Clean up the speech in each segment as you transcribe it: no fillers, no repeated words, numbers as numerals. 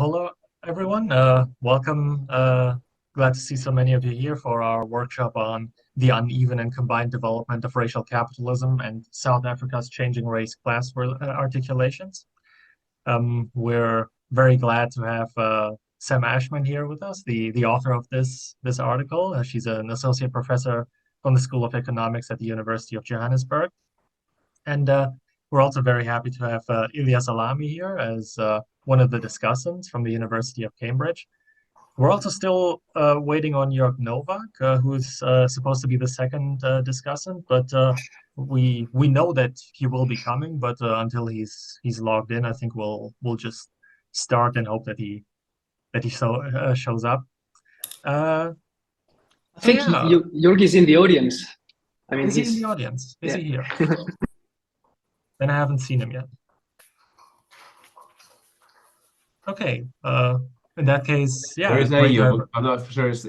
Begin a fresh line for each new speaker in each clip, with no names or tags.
Hello, everyone. Welcome. Glad to see so many of you here for our workshop on the uneven and combined development of racial capitalism and South Africa's changing race-class articulations. We're very glad to have Sam Ashman here with us, the author of this article. She's an associate professor from the School of Economics at the University of Johannesburg. And we're also very happy to have Ilias Alami here as one of the discussants from the University of Cambridge. We're also still waiting on Jörg Nowak, who's supposed to be the second discussant, but we know that he will be coming. But until he's logged in, I think we'll just start and hope that he shows up.
I think Jörg is in the audience.
I mean, is he in the audience? Is he here? Then I haven't seen him yet. Okay. In that case, yeah.
There is a Jörg. I'm not sure if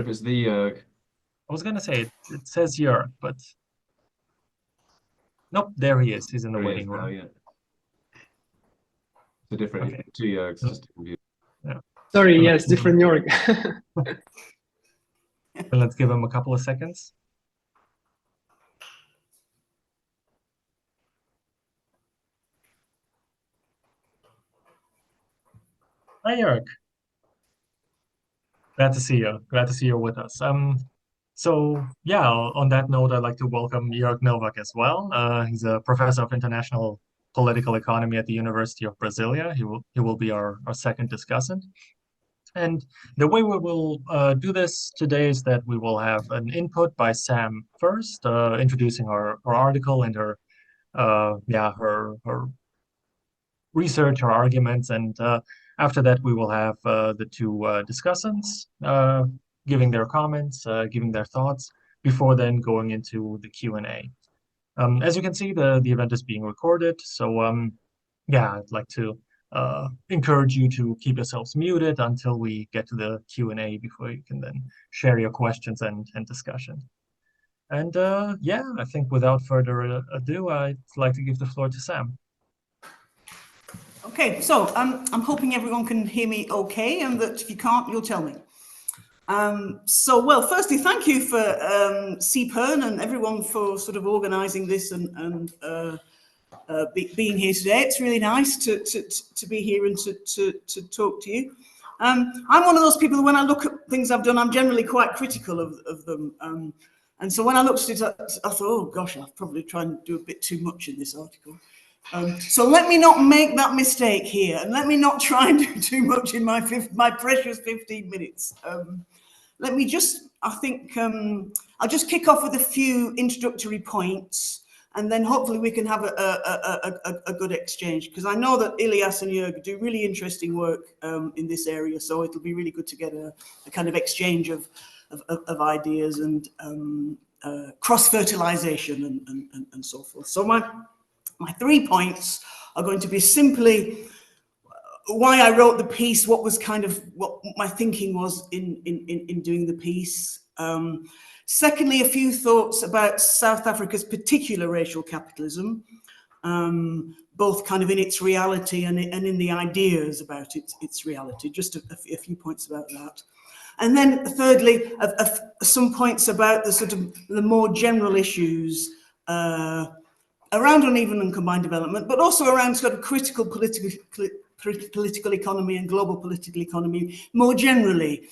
it's the Jörg.
I was gonna say it says Jörg, but nope, there he is. He's in the waiting room.
Oh, yeah. It's a different two Jörgs.
No.
Just to confuse.
Yeah.
Sorry, yes, different Jörg.
Let's give him a couple of seconds. Hi, Jörg. Glad to see you. Glad to see you with us. So yeah, on that note, I'd like to welcome Jörg Nowak as well. He's a professor of international political economy at the University of Brasilia. He will be our second discussant. And the way we will do this today is that we will have an input by Sam first, introducing her article and her research, her arguments, and after that we will have the two discussants giving their comments, giving their thoughts, before then going into the Q&A. As you can see, the event is being recorded, so yeah, I'd like to encourage you to keep yourselves muted until we get to the Q&A before you can then share your questions and discussion. And yeah, I think without further ado, I'd like to give the floor to Sam.
Okay, so I'm hoping everyone can hear me okay, and that if you can't, you'll tell me. Well, firstly, thank you for CPERN and everyone for sort of organising this and being here today. It's really nice to be here and to talk to you. I'm one of those people that when I look at things I've done, I'm generally quite critical of them. And so when I looked at it, I thought, oh gosh, I'll probably try and do a bit too much in this article. So let me not make that mistake here, and let me not try and do too much in my precious 15 minutes. Let me just, I think, I'll just kick off with a few introductory points, and then hopefully we can have a good exchange, because I know that Ilias and Jörg do really interesting work in this area, so it'll be really good to get a kind of exchange of ideas and cross-fertilization and so forth. So my 3 points are going to be simply why I wrote the piece, what my thinking was in doing the piece. Secondly, a few thoughts about South Africa's particular racial capitalism, both kind of in its reality and in the ideas about its reality. Just a few points about that. And then thirdly, some points about the sort of the more general issues around uneven and combined development, but also around sort of critical political economy and global political economy more generally,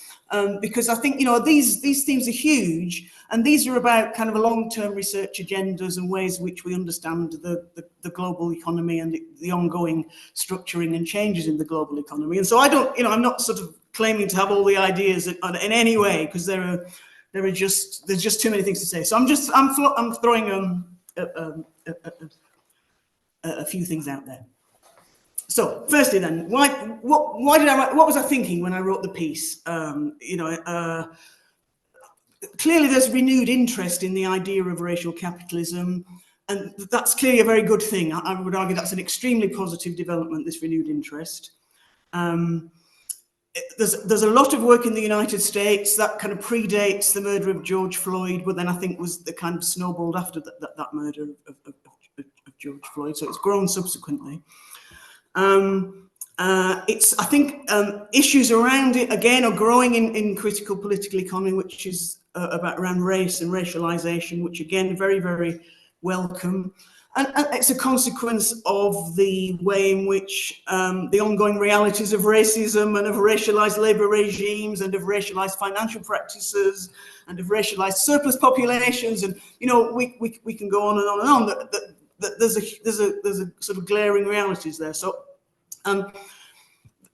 because I think, you know, these themes are huge, and these are about kind of long-term research agendas and ways in which we understand the global economy and the ongoing structuring and changes in the global economy. And so I don't, you know, I'm not sort of claiming to have all the ideas in any way, because there's just too many things to say. So I'm throwing a few things out there. So firstly then, what was I thinking when I wrote the piece? You know, clearly there's renewed interest in the idea of racial capitalism, and that's clearly a very good thing. I would argue that's an extremely positive development, this renewed interest. There's a lot of work in the United States that kind of predates the murder of George Floyd, but then I think was the kind of snowballed after that murder of George Floyd, so it's grown subsequently. I think issues around it again are growing in critical political economy, which is around race and racialization, which again very, very welcome. And it's a consequence of the way in which the ongoing realities of racism and of racialized labor regimes and of racialized financial practices and of racialized surplus populations, and we can go on and on and on. That there's a sort of glaring realities there. So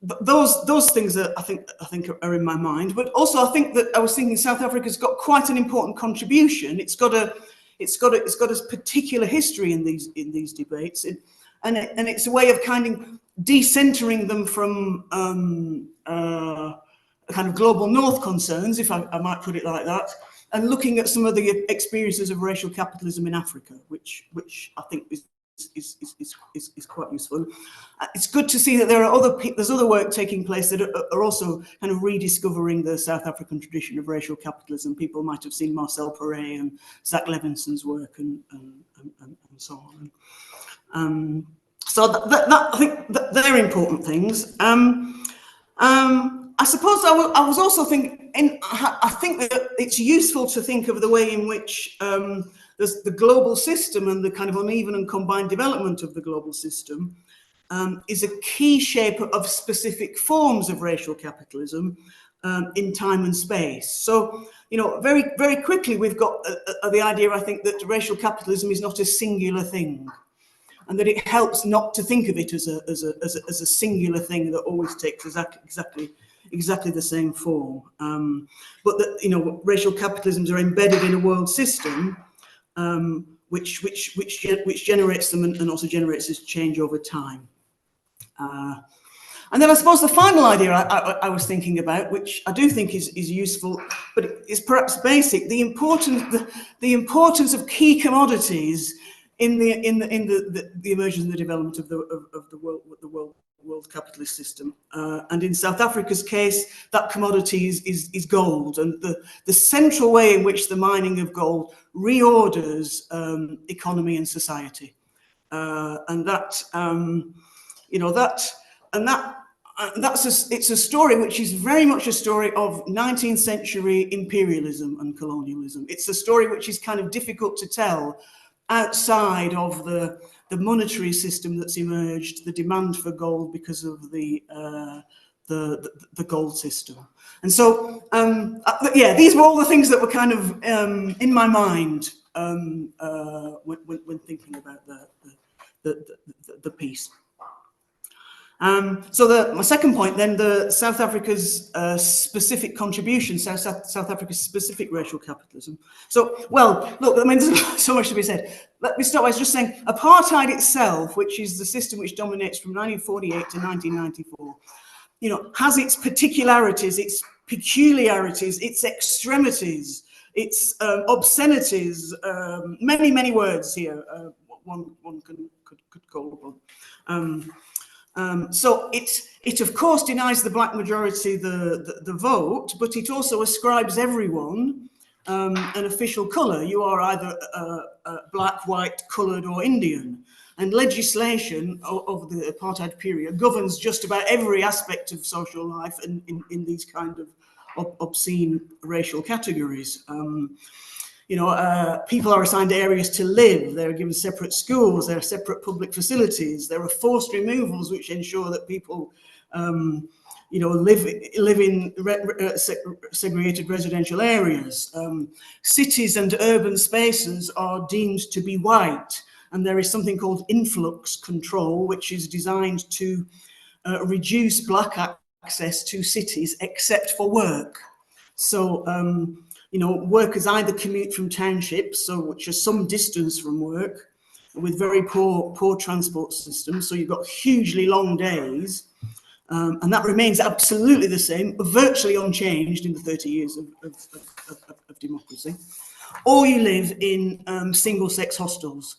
those things that I think are in my mind. But also I think that I was thinking South Africa's got quite an important contribution. It's got a particular history in these debates, and it's a way of kind of decentering them from kind of global north concerns, if I might put it like that, and looking at some of the experiences of racial capitalism in Africa, which I think is quite useful. It's good to see that there's other work taking place that are also kind of rediscovering the South African tradition of racial capitalism. People might have seen Marcel Perret and Zach Levinson's work and so on. So that I think that they're important things. I suppose I was also thinking, I think that it's useful to think of the way in which there's the global system and the kind of uneven and combined development of the global system is a key shaper of specific forms of racial capitalism in time and space. So, very, very quickly we've got the idea, I think, that racial capitalism is not a singular thing, and that it helps not to think of it as a singular thing that always takes exactly the same form. But that racial capitalisms are embedded in a world system which generates them and also generates this change over time. And then I suppose the final idea I was thinking about, which I do think is useful, but is perhaps basic, the importance of key commodities in the emergence and the development of the world capitalist system. And in South Africa's case, that commodity is gold, and the central way in which the mining of gold reorders economy and society. It's a story which is very much a story of 19th century imperialism and colonialism. It's a story which is kind of difficult to tell outside of the monetary system that's emerged, the demand for gold because of the gold system. And so, these were all the things that were kind of in my mind when thinking about the piece. So my second point then, the South Africa's specific contribution, South Africa's specific racial capitalism. So, well, look, I mean, there's so much to be said. Let me start by just saying apartheid itself, which is the system which dominates from 1948 to 1994, has its particularities, its peculiarities, its extremities, its obscenities, many, many words here one could call upon. So it of course denies the black majority the vote, but it also ascribes everyone an official colour. You are either black, white, coloured, or Indian. And legislation of the apartheid period governs just about every aspect of social life in these kind of obscene racial categories. People are assigned areas to live, they're given separate schools, there are separate public facilities, there are forced removals which ensure that people live in segregated residential areas. Cities and urban spaces are deemed to be white, and there is something called influx control, which is designed to reduce black access to cities except for work. So, workers either commute from townships, which are some distance from work, with very poor transport systems. So you've got hugely long days, and that remains absolutely the same, virtually unchanged in the 30 years of democracy. Or you live in single-sex hostels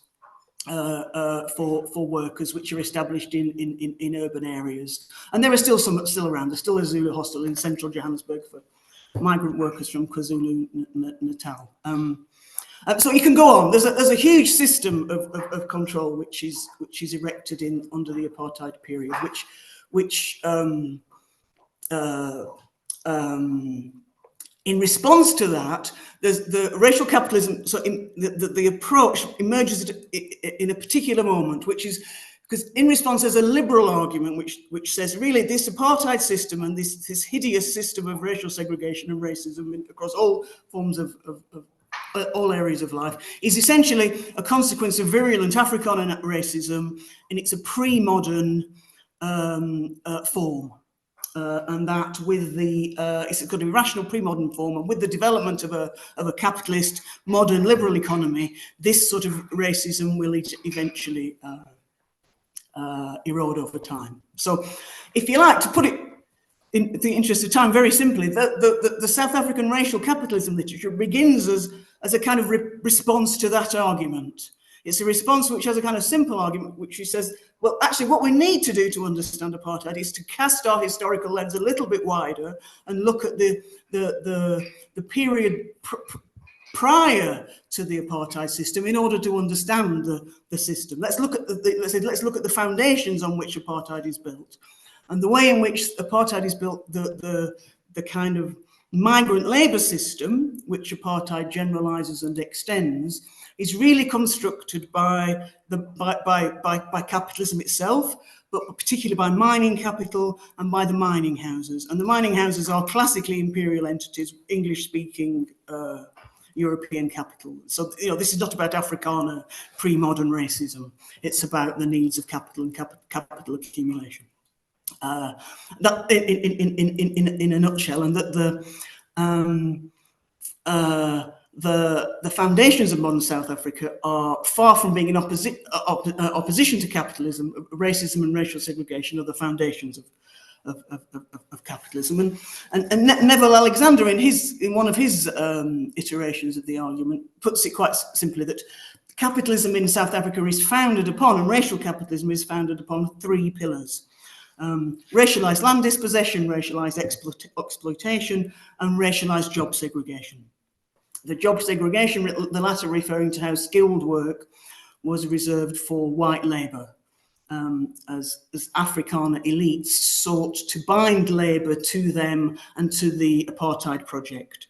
for workers, which are established in urban areas, and there are still some still around. There's still a Zulu hostel in central Johannesburg for migrant workers from KwaZulu-Natal. So you can go on. There's a huge system of control which is erected under the apartheid period, which in response to that, there's the racial capitalism. So the approach emerges in a particular moment, which is because in response there's a liberal argument which says really this apartheid system and this hideous system of racial segregation and racism across all forms of all areas of life is essentially a consequence of virulent Afrikaner racism, and it's a pre-modern form. And that with the it's got to be rational pre-modern form, and with the development of a capitalist modern liberal economy, this sort of racism will eventually erode over time. So, if you like to put it in the interest of time, very simply, the South African racial capitalism literature begins as a kind of response to that argument. It's a response which has a kind of simple argument, which says, well, actually, what we need to do to understand apartheid is to cast our historical lens a little bit wider and look at the period prior to the apartheid system in order to understand the system. Let's look at the foundations on which apartheid is built, and the way in which apartheid is built. The kind of migrant labor system, which apartheid generalizes and extends, is really constructed by capitalism itself, but particularly by mining capital and by the mining houses. And the mining houses are classically imperial entities, English-speaking European capital. So, this is not about Afrikaner pre-modern racism. It's about the needs of capital and capital accumulation. That in a nutshell, and that the foundations of modern South Africa are far from being in opposition to capitalism. Racism and racial segregation are the foundations of capitalism. And Neville Alexander, in one of his iterations of the argument, puts it quite simply that capitalism in South Africa is founded upon, and racial capitalism is founded upon, three pillars. Racialized land dispossession, racialized exploitation, and racialized job segregation. The job segregation, the latter referring to how skilled work was reserved for white labor, as Afrikaner elites sought to bind labor to them and to the apartheid project.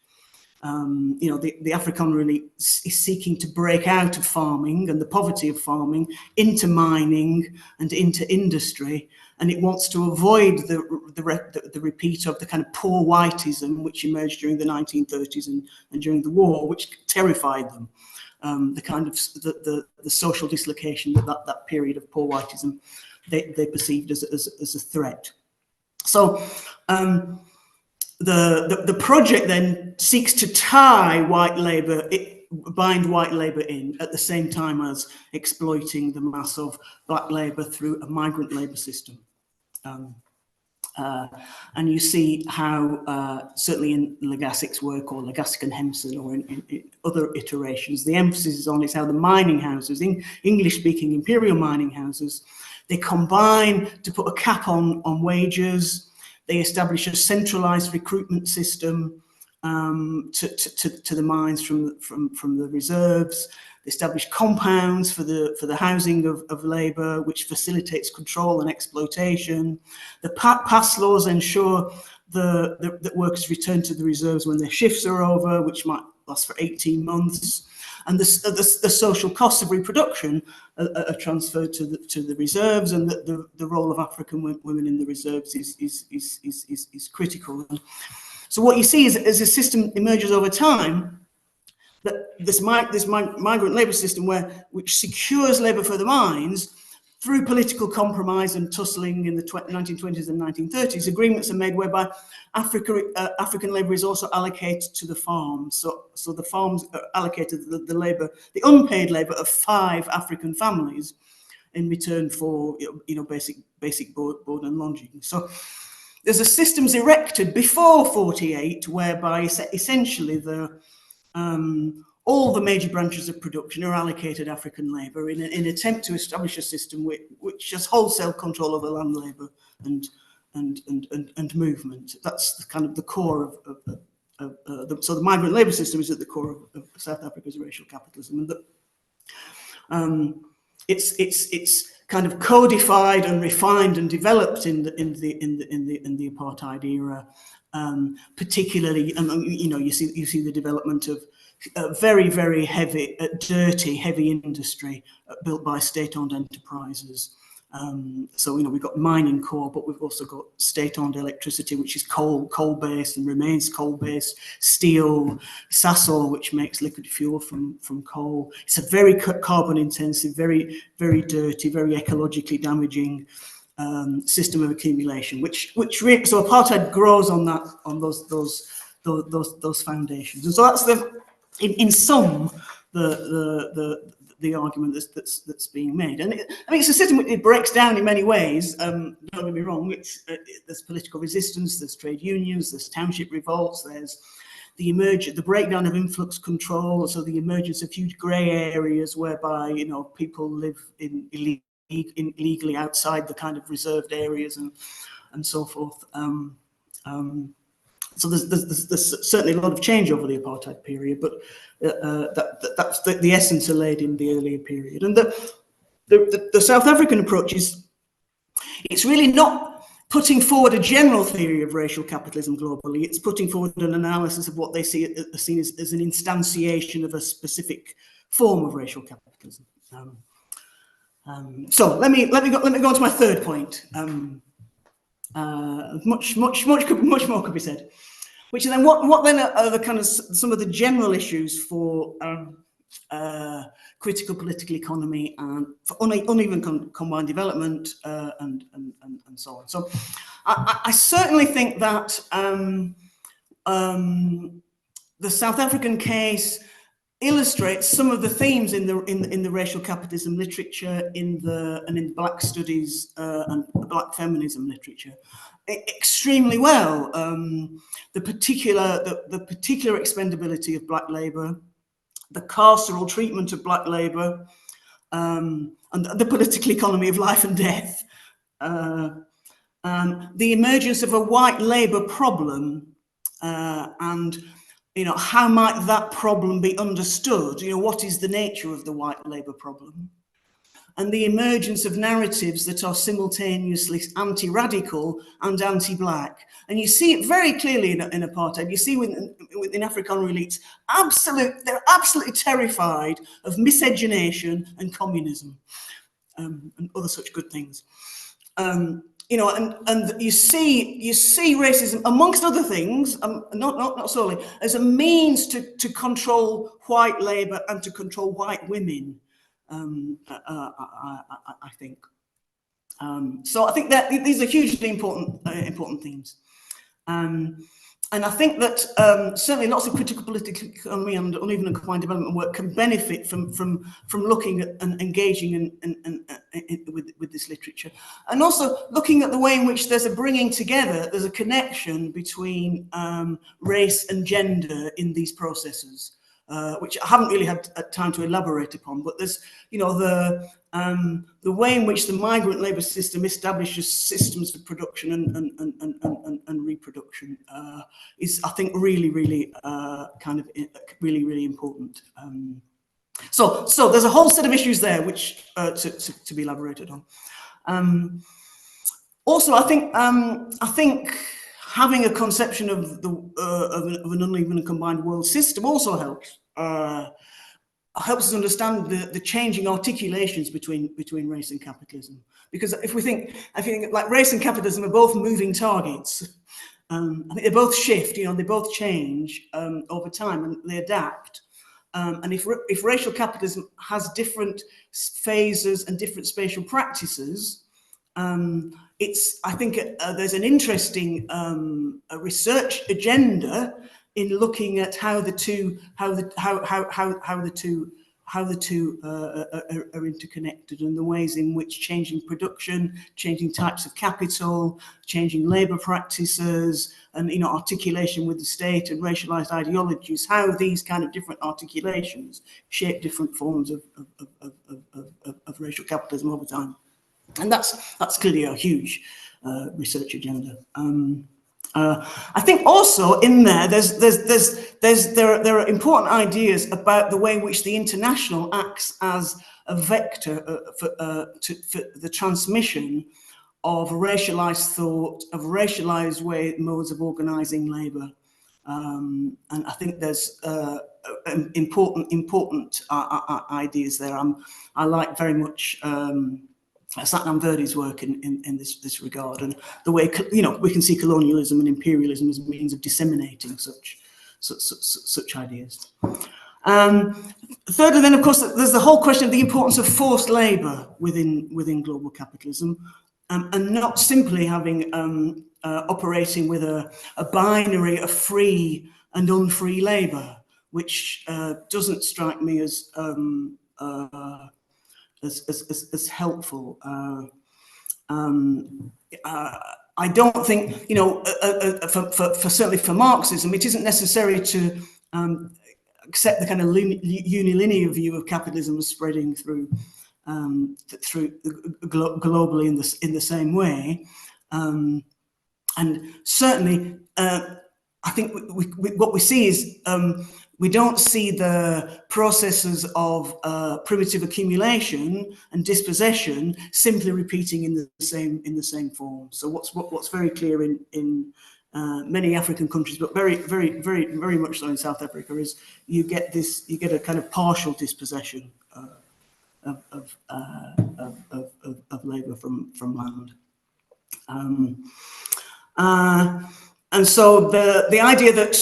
The Afrikaner elite is seeking to break out of farming and the poverty of farming into mining and into industry, and it wants to avoid the repeat of the kind of poor whiteism which emerged during the 1930s and during the war, which terrified them. The kind of the social dislocation that period of poor whiteism they perceived as a threat. So the project then seeks to tie white labor, bind white labor in at the same time as exploiting the mass of black labor through a migrant labor system. And you see how, certainly in Legassic's work, or Legassic and Hempson, or in other iterations, the emphasis is on is how the mining houses, English-speaking imperial mining houses, they combine to put a cap on wages. They establish a centralized recruitment system to the mines from the reserves. They establish compounds for the housing of labor, which facilitates control and exploitation. The pass laws ensure that workers return to the reserves when their shifts are over, which might last for 18 months. And the social costs of reproduction are transferred to the reserves, and the role of African women in the reserves is critical. So what you see is, as a system emerges over time, that this migrant labor system which secures labor for the mines through political compromise and tussling in the 1920s and 1930s, agreements are made whereby African labor is also allocated to the farms. So the farms are allocated the labor, the unpaid labor of 5 African families in return for basic board and lodging. So there's a systems erected before 48 whereby essentially all the major branches of production are allocated African labor in an attempt to establish a system which has wholesale control over land labor and movement. That's the kind of the core so the migrant labor system is at the core of South Africa's racial capitalism, and it's kind of codified and refined and developed in the apartheid era. Particularly, you know, you see the development of very, very heavy, dirty, heavy industry built by state-owned enterprises. So, you know, we've got mining core, but we've also got state-owned electricity, which is coal-based and remains coal-based, steel, Sasol, which makes liquid fuel from coal. It's a very carbon-intensive, very, very dirty, very ecologically damaging system of accumulation, so apartheid grows on that, on those foundations. And so that's in sum the argument that's being made. And I mean, it's a system which it breaks down in many ways. Don't get me wrong. There's political resistance, there's trade unions, there's township revolts, there's the breakdown of influx control, so the emergence of huge grey areas whereby, you know, people live illegally outside the kind of reserved areas and so forth. So there's certainly a lot of change over the apartheid period, but that's the essence are laid in the earlier period. And the South African approach it's really not putting forward a general theory of racial capitalism globally. It's putting forward an analysis of what they see as an instantiation of a specific form of racial capitalism. So let me go on to my third point. Much more could be said, which is then what then are the kind of some of the general issues for critical political economy and for uneven combined development and so on. So I certainly think that the South African case illustrates some of the themes in the racial capitalism literature, in the Black studies and Black feminism literature extremely well. The particular expendability of Black labour, the carceral treatment of Black labour, and the political economy of life and death, the emergence of a white labour problem, and you know, how might that problem be understood? You know, what is the nature of the white labour problem? And the emergence of narratives that are simultaneously anti-radical and anti-Black. And you see it very clearly in apartheid. You see within Afrikaner elites, they're absolutely terrified of miscegenation and communism and other such good things. You know, and you see racism, amongst other things, not solely, as a means to control white labour and to control white women. I think. So I think that these are hugely important themes. And I think that certainly lots of critical political economy and uneven and combined development work can benefit from looking at and engaging with this literature, and also looking at the way in which there's a bringing together, there's a connection between race and gender in these processes, which I haven't really had time to elaborate upon. But there's, you know, the way in which the migrant labour system establishes systems of production and reproduction is, I think, really kind of really important. So there's a whole set of issues there which to be elaborated on. Also, I think having a conception of an uneven and combined world system also helps. Helps us understand the changing articulations between race and capitalism. Because if you think like race and capitalism are both moving targets, I think they both shift, you know, they both change over time and they adapt. And if racial capitalism has different phases and different spatial practices, I think there's an interesting research agenda in looking at how the two are interconnected, and the ways in which changing production, changing types of capital, changing labour practices, and, you know, articulation with the state and racialized ideologies, how these kind of different articulations shape different forms of racial capitalism over time. And that's clearly a huge research agenda. I think also in there there's there are important ideas about the way in which the international acts as a vector for the transmission of racialized thought, of racialized modes of organizing labor. And I think there's important ideas there. I like very much Satnam Verdi's work in this regard, and the way, you know, we can see colonialism and imperialism as a means of disseminating such ideas. Thirdly, then, of course, there's the whole question of the importance of forced labor within global capitalism, and not simply having operating with a binary of free and unfree labor, which doesn't strike me as helpful. I don't think, you know, for certainly for Marxism, it isn't necessary to accept the kind of unilinear view of capitalism as spreading through globally in the same way. And certainly, I think what we see is we don't see the processes of primitive accumulation and dispossession simply repeating in the same form. So what's very clear in many African countries, but very much so in South Africa, is you get a kind of partial dispossession of labour from land. And so the idea that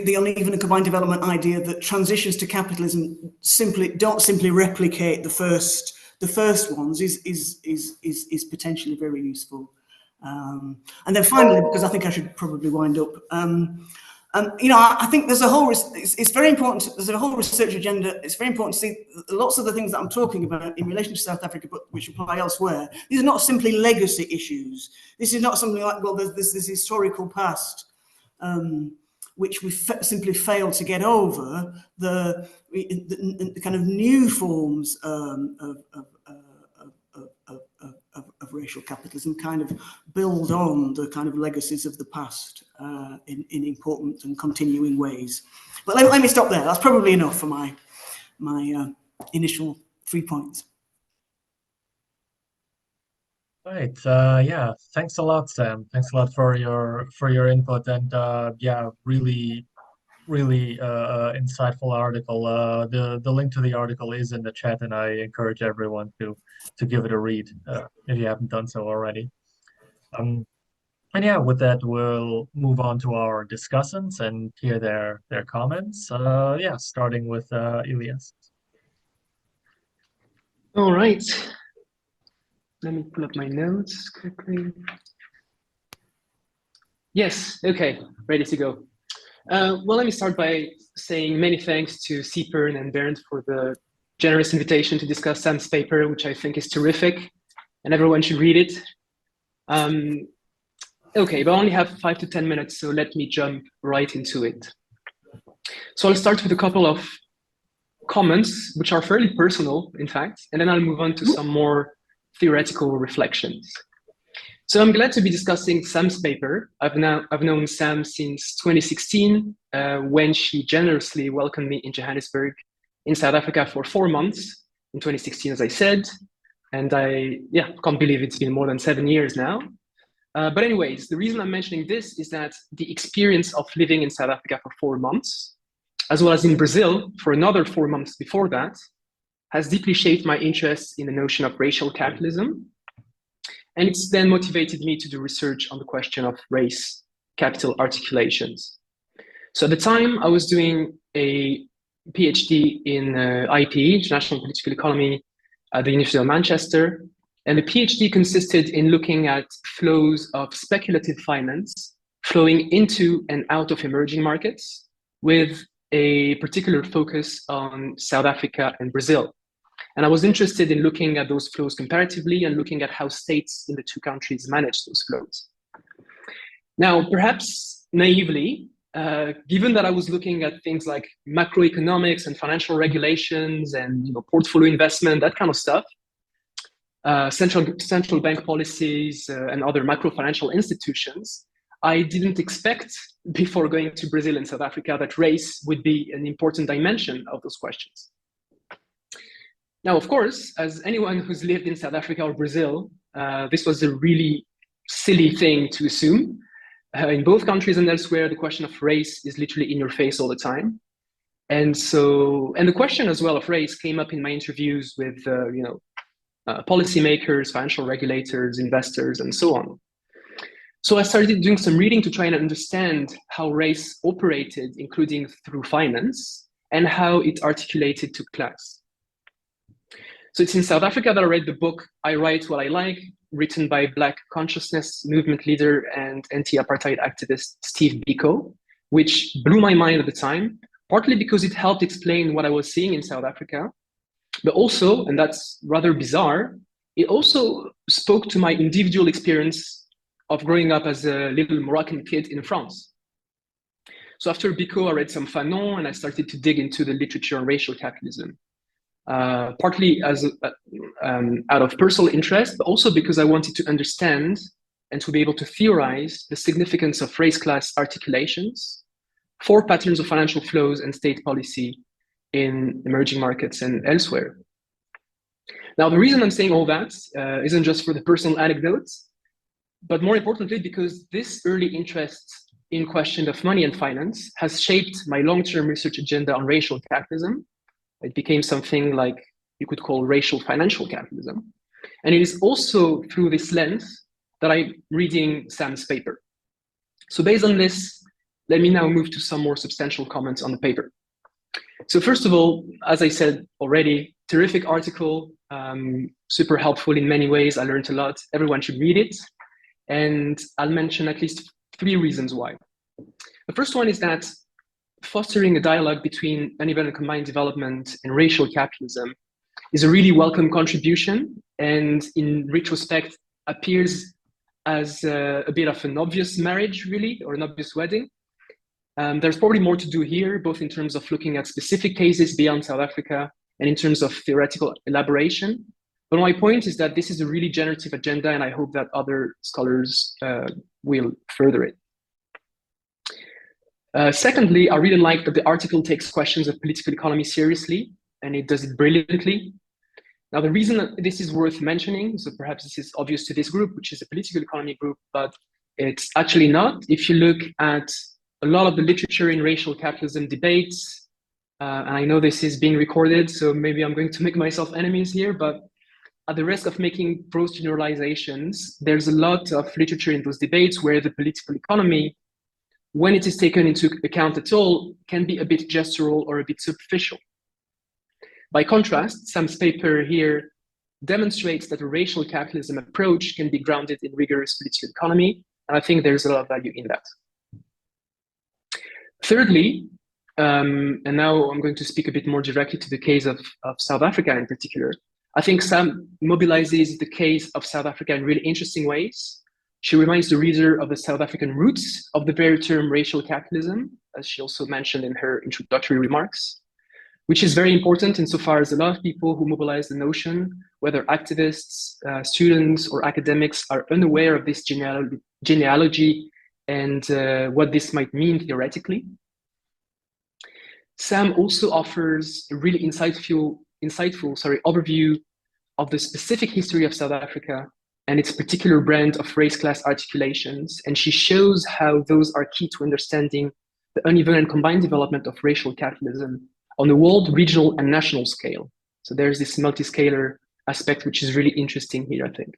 the uneven and combined development idea that transitions to capitalism don't simply replicate the first ones is potentially very useful. And then finally, because I think I should probably wind up, you know, I think there's a whole, it's very important, there's a whole research agenda. It's very important to see lots of the things that I'm talking about in relation to South Africa, but which apply elsewhere. These are not simply legacy issues. This is not something like, well, there's this historical past, which we simply failed to get over, the kind of new forms of racial capitalism kind of build on the kind of legacies of the past in important and continuing ways. But let me stop there. That's probably enough for my initial 3 points.
Right. Yeah. Thanks a lot, Sam. Thanks a lot for your input, and yeah, really insightful article. The link to the article is in the chat, and I encourage everyone to give it a read if you haven't done so already. And yeah, with that, we'll move on to our discussants and hear their comments. Yeah, starting with Ilias.
All right. Let me pull up my notes quickly. Yes, okay, ready to go. Well, let me start by saying many thanks to Siepern and Bernd for the generous invitation to discuss Sam's paper, which I think is terrific, and everyone should read it. Okay, but I only have 5 to 10 minutes, so let me jump right into it. So I'll start with a couple of comments, which are fairly personal, in fact, and then I'll move on to some more theoretical reflections. So I'm glad to be discussing Sam's paper. I've known Sam since 2016, when she generously welcomed me in Johannesburg in South Africa for 4 months in 2016, as I said. And I can't believe it's been more than 7 years now. But anyways, the reason I'm mentioning this is that the experience of living in South Africa for 4 months, as well as in Brazil for another 4 months before that, has deeply shaped my interest in the notion of racial capitalism. And it's then motivated me to do research on the question of race capital articulations. So at the time, I was doing a PhD in IPE, International Political Economy, at the University of Manchester. And the PhD consisted in looking at flows of speculative finance flowing into and out of emerging markets, with a particular focus on South Africa and Brazil. And I was interested in looking at those flows comparatively and looking at how states in the two countries manage those flows. Now, perhaps naively, given that I was looking at things like macroeconomics and financial regulations and portfolio investment, that kind of stuff, central bank policies and other macro financial institutions, I didn't expect before going to Brazil and South Africa that race would be an important dimension of those questions. Now, of course, as anyone who's lived in South Africa or Brazil, this was a really silly thing to assume. In both countries and elsewhere, the question of race is literally in your face all the time. And the question as well of race came up in my interviews with, policymakers, financial regulators, investors, and so on. So I started doing some reading to try and understand how race operated, including through finance, and how it articulated to class. So it's in South Africa that I read the book, I Write What I Like, written by Black consciousness movement leader and anti-apartheid activist Steve Biko, which blew my mind at the time, partly because it helped explain what I was seeing in South Africa, but also, and that's rather bizarre, it also spoke to my individual experience of growing up as a little Moroccan kid in France. So after Biko, I read some Fanon and I started to dig into the literature on racial capitalism, partly as out of personal interest, but also because I wanted to understand and to be able to theorize the significance of race-class articulations for patterns of financial flows and state policy in emerging markets and elsewhere. Now, the reason I'm saying all that isn't just for the personal anecdotes, but more importantly, because this early interest in question of money and finance has shaped my long-term research agenda on racial capitalism. It became something like you could call racial financial capitalism. And it is also through this lens that I'm reading Sam's paper. So based on this, let me now move to some more substantial comments on the paper. So first of all, as I said already, terrific article, super helpful in many ways. I learned a lot. Everyone should read it. And I'll mention at least 3 reasons why. The first one is that fostering a dialogue between uneven and combined development and racial capitalism is a really welcome contribution, and in retrospect appears as a bit of an obvious marriage, really, or an obvious wedding. There's probably more to do here, both in terms of looking at specific cases beyond South Africa and in terms of theoretical elaboration. But my point is that this is a really generative agenda, and I hope that other scholars will further it. Secondly, I really like that the article takes questions of political economy seriously, and it does it brilliantly. Now, the reason that this is worth mentioning, so perhaps this is obvious to this group, which is a political economy group, but it's actually not. If you look at a lot of the literature in racial capitalism debates, and I know this is being recorded, so maybe I'm going to make myself enemies here, but at the risk of making gross generalizations, there's a lot of literature in those debates where the political economy, when it is taken into account at all, can be a bit gestural or a bit superficial. By contrast, Sam's paper here demonstrates that a racial capitalism approach can be grounded in rigorous political economy, and I think there's a lot of value in that. Thirdly, and now I'm going to speak a bit more directly to the case of South Africa in particular, I think Sam mobilizes the case of South Africa in really interesting ways. She reminds the reader of the South African roots of the very term racial capitalism, as she also mentioned in her introductory remarks, which is very important insofar as a lot of people who mobilize the notion, whether activists, students, or academics, are unaware of this genealogy and what this might mean theoretically. Sam also offers a really insightful overview of the specific history of South Africa and its particular brand of race-class articulations, and she shows how those are key to understanding the uneven and combined development of racial capitalism on a world, regional, and national scale. So there's this multi-scalar aspect, which is really interesting here, I think.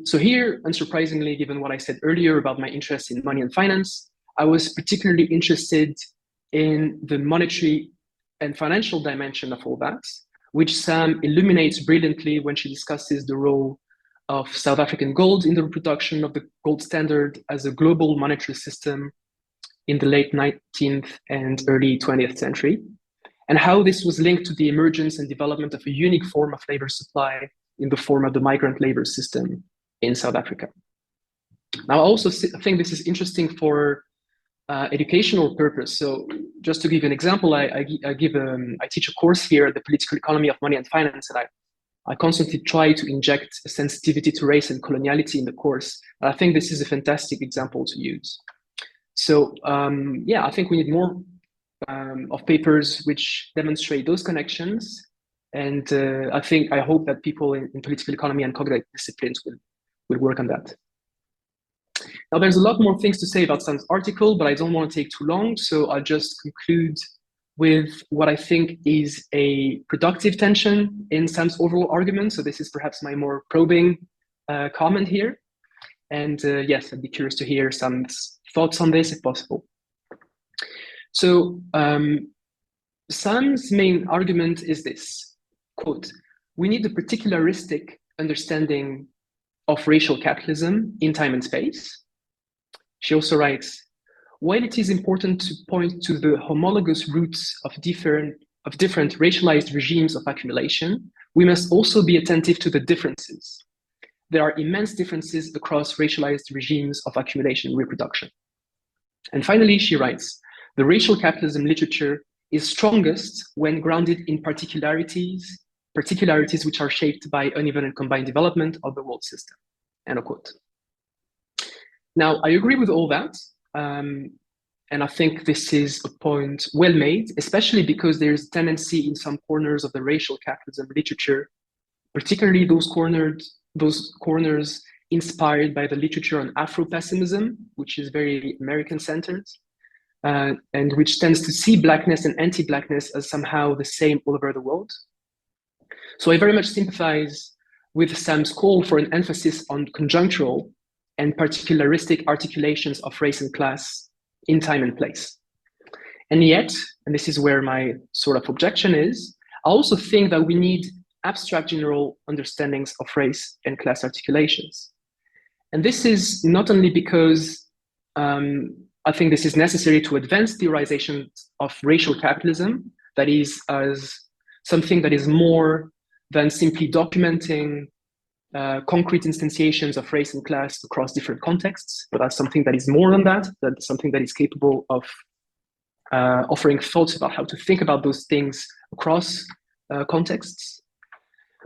So here, unsurprisingly, given what I said earlier about my interest in money and finance, I was particularly interested in the monetary and financial dimension of all that, which Sam illuminates brilliantly when she discusses the role of South African gold in the reproduction of the gold standard as a global monetary system in the late 19th and early 20th century, and how this was linked to the emergence and development of a unique form of labor supply in the form of the migrant labor system in South Africa. Now, I also think this is interesting for educational purpose. So just to give an example, I teach a course here, The Political Economy of Money and Finance, and I I constantly try to inject a sensitivity to race and coloniality in the course. And I think this is a fantastic example to use. So yeah, I think we need more of papers which demonstrate those connections. And I hope that people in political economy and cognitive disciplines will work on that. Now, there's a lot more things to say about Sam's article, but I don't want to take too long. So I'll just conclude with what I think is a productive tension in Sam's overall argument. So this is perhaps my more probing comment here. And yes, I'd be curious to hear Sam's thoughts on this if possible. So Sam's main argument is this, quote, "We need a particularistic understanding of racial capitalism in time and space." She also writes, "While it is important to point to the homologous roots of different racialized regimes of accumulation, we must also be attentive to the differences. There are immense differences across racialized regimes of accumulation and reproduction." And finally, she writes, "The racial capitalism literature is strongest when grounded in particularities which are shaped by uneven and combined development of the world system." End of quote. Now, I agree with all that. And I think this is a point well made, especially because there's a tendency in some corners of the racial capitalism literature, particularly those corners inspired by the literature on Afro-pessimism, which is very American-centered, and which tends to see Blackness and anti-Blackness as somehow the same all over the world. So I very much sympathize with Sam's call for an emphasis on conjunctural and particularistic articulations of race and class in time and place. And yet, and this is where my sort of objection is, I also think that we need abstract general understandings of race and class articulations. And this is not only because I think this is necessary to advance theorization of racial capitalism, that is as something that is more than simply documenting concrete instantiations of race and class across different contexts, but as something that is more than that, that's something that is capable of offering thoughts about how to think about those things across contexts.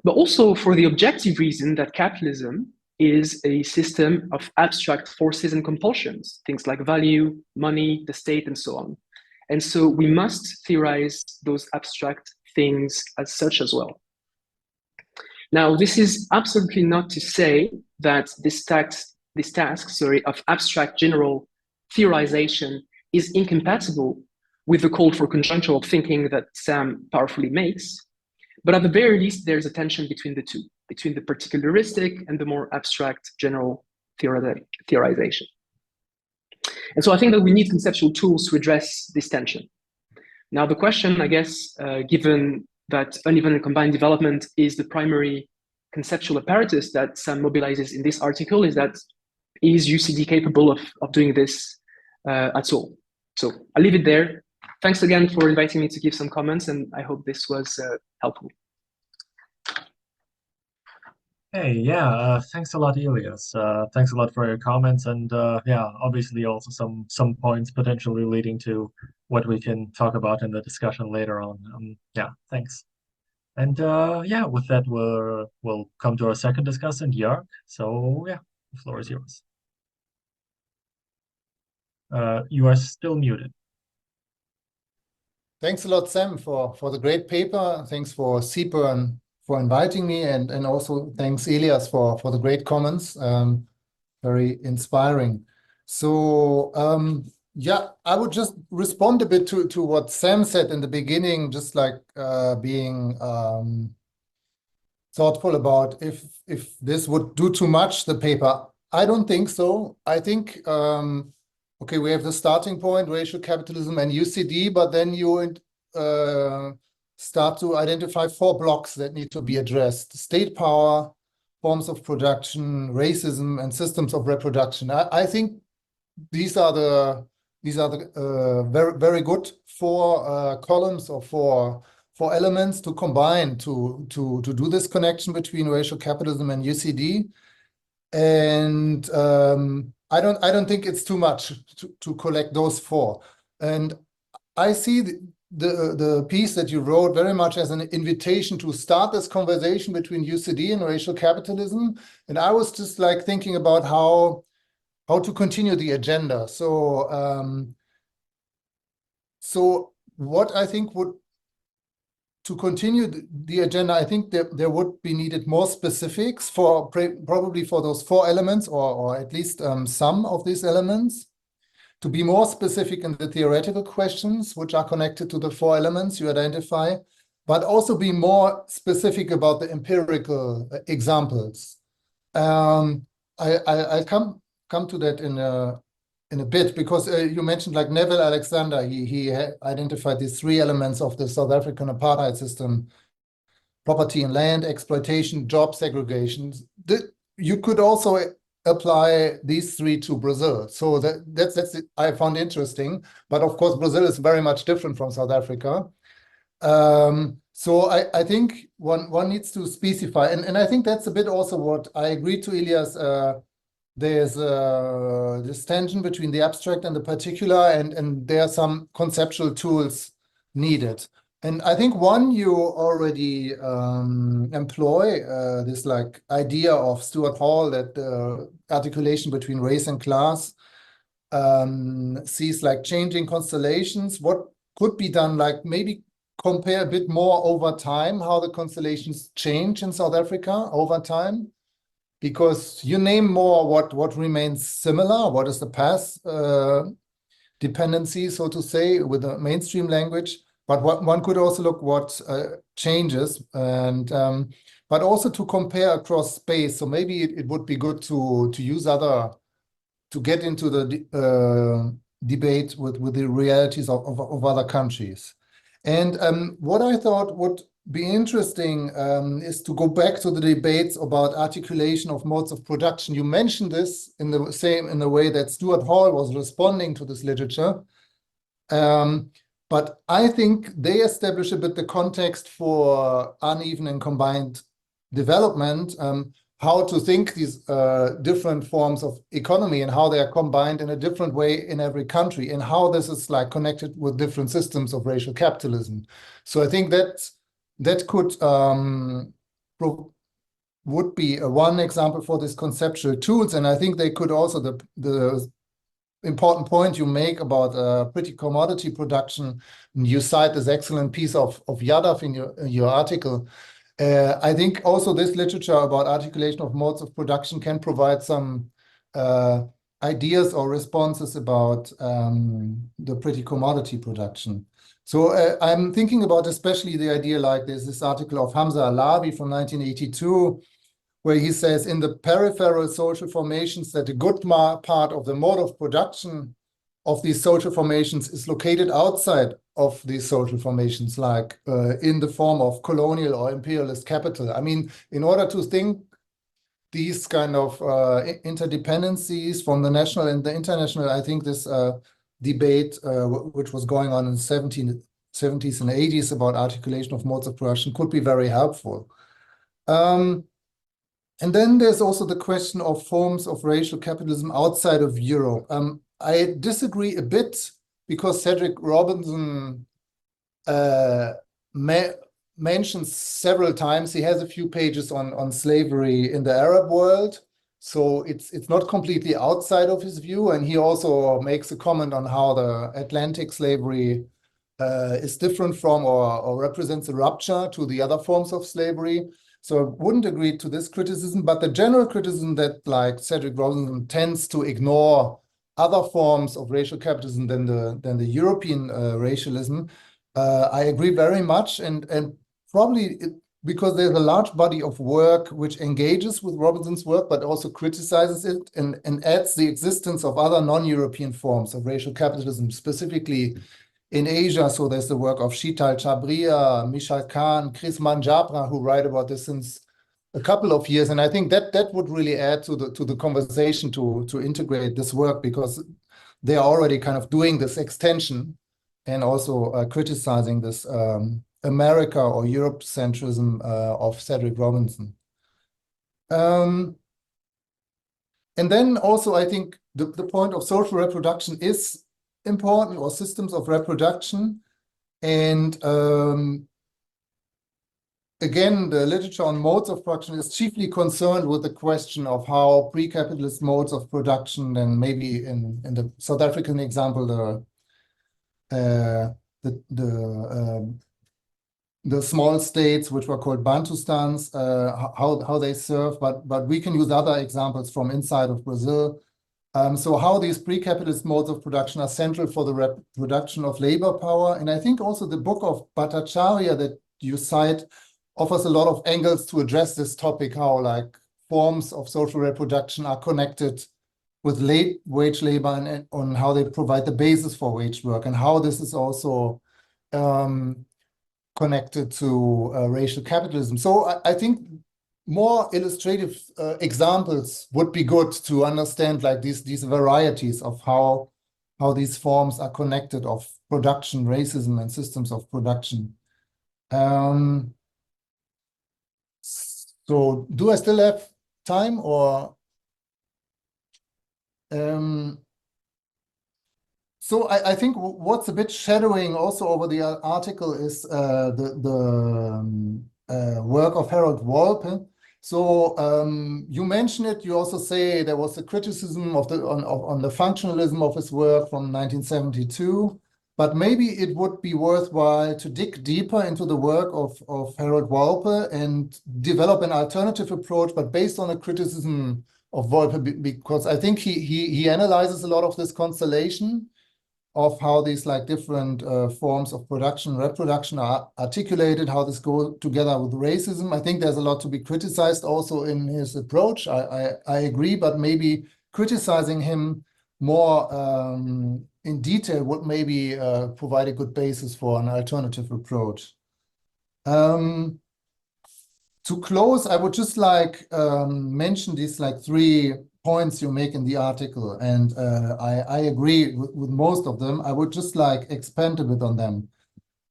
But also for the objective reason that capitalism is a system of abstract forces and compulsions, things like value, money, the state, and so on. And so we must theorize those abstract things as such as well. Now, this is absolutely not to say that this task of abstract general theorization is incompatible with the call for conjunctural thinking that Sam powerfully makes. But at the very least, there's a tension between the two, between the particularistic and the more abstract general theorization. And so I think that we need conceptual tools to address this tension. Now, the question, I guess, given that uneven and combined development is the primary conceptual apparatus that Sam mobilizes in this article, is UCD capable of doing this at all? So I'll leave it there. Thanks again for inviting me to give some comments, and I hope this was helpful.
Hey, yeah, thanks a lot, Ilias. Thanks a lot for your comments, and yeah, obviously also some points potentially leading to what we can talk about in the discussion later on. Yeah, thanks. And yeah, with that, we'll come to our second discussant, Jörg. So yeah, the floor is yours. You are still muted.
Thanks a lot, Sam, for the great paper. Thanks for CPERN for inviting me, and also thanks, Ilias, for the great comments. Very inspiring. So yeah, I would just respond a bit to what Sam said in the beginning, just like being thoughtful about if this would do too much, the paper. I don't think so. I think okay, we have the starting point, racial capitalism and UCD, but then you start to identify 4 blocks that need to be addressed: state power, forms of production, racism, and systems of reproduction. I think these are the very, very good 4 columns or 4 elements to combine to do this connection between racial capitalism and UCD. And I don't think it's too much to collect those 4. And I see the piece that you wrote very much as an invitation to start this conversation between UCD and racial capitalism. And I was just like thinking about how to continue the agenda. So what I think to continue the agenda, I think there would be needed more specifics for probably for those 4 elements, or at least some of these elements, to be more specific in the theoretical questions which are connected to the 4 elements you identify, but also be more specific about the empirical examples. I'll come to that in a bit, because you mentioned like Neville Alexander, he identified these 3 elements of the South African apartheid system: property and land, exploitation, job segregation. You could also apply these 3 to Brazil. So that's it. I found interesting. But of course, Brazil is very much different from South Africa. So I think one needs to specify, and I think that's a bit also what I agree to Ilias. There's this tension between the abstract and the particular, and there are some conceptual tools needed. And I think one you already employ, this like idea of Stuart Hall, that the articulation between race and class sees like changing constellations. What could be done, like maybe compare a bit more over time how the constellations change in South Africa over time, because you name more what remains similar, what is the past dependency, so to say, with the mainstream language. But one could also look what changes, and but also to compare across space. So maybe it would be good to use to get into the debate with the realities of other countries. And what I thought would be interesting is to go back to the debates about articulation of modes of production. You mentioned this in the way that Stuart Hall was responding to this literature. But I think they establish a bit the context for uneven and combined development, how to think these different forms of economy and how they are combined in a different way in every country, and how this is like connected with different systems of racial capitalism. So I think that could would be one example for these conceptual tools. And I think they could also, the important point you make about pretty commodity production, you cite this excellent piece of Yadav in your article. I think also this literature about articulation of modes of production can provide some ideas or responses about the pretty commodity production. So I'm thinking about especially the idea, like there's this article of Hamza Alami from 1982, where he says in the peripheral social formations that a good part of the mode of production of these social formations is located outside of these social formations, like in the form of colonial or imperialist capital. I mean, in order to think these kind of interdependencies from the national and the international, I think this debate, which was going on in the 70s and 80s about articulation of modes of production, could be very helpful. And then there's also the question of forms of racial capitalism outside of Europe. I disagree a bit, because Cedric Robinson mentions several times, he has a few pages on slavery in the Arab world. So it's not completely outside of his view. And he also makes a comment on how the Atlantic slavery is different from or represents a rupture to the other forms of slavery. So I wouldn't agree to this criticism, but the general criticism that like Cedric Robinson tends to ignore other forms of racial capitalism than the European racialism, I agree very much, and probably because there's a large body of work which engages with Robinson's work, but also criticizes it and adds the existence of other non-European forms of racial capitalism, specifically in Asia. So there's the work of Sheetal Chabria, Mishal Khan, Chris Manjapra, who write about this since a couple of years. And I think that would really add to the conversation to integrate this work, because they are already kind of doing this extension and also criticizing this America or Europe centrism of Cedric Robinson. And then also I think the point of social reproduction is important, or systems of reproduction. And again, the literature on modes of production is chiefly concerned with the question of how pre-capitalist modes of production, and maybe in the South African example, the small states, which were called Bantustans, how they serve, but we can use other examples from inside of Brazil. So how these pre-capitalist modes of production are central for the reproduction of labor power. And I think also the book of Bhattacharya that you cite offers a lot of angles to address this topic, how like forms of social reproduction are connected with wage labor, and on how they provide the basis for wage work, and how this is also connected to racial capitalism. So I think more illustrative examples would be good to understand like these varieties of how these forms are connected of production, racism, and systems of production. So do I still have time, or? So I think what's a bit shadowing also over the article is the work of Harold Walpe. So you mention it. You also say there was a criticism of on the functionalism of his work from 1972. But maybe it would be worthwhile to dig deeper into the work of Harold Walpe and develop an alternative approach, but based on a criticism of Walpe, because I think he analyzes a lot of this constellation of how these like different forms of production, reproduction are articulated, how this goes together with racism. I think there's a lot to be criticized also in his approach. I agree, but maybe criticizing him more in detail would maybe provide a good basis for an alternative approach. To close, I would just like mention these like 3 points you make in the article, and I agree with most of them. I would just like expand a bit on them.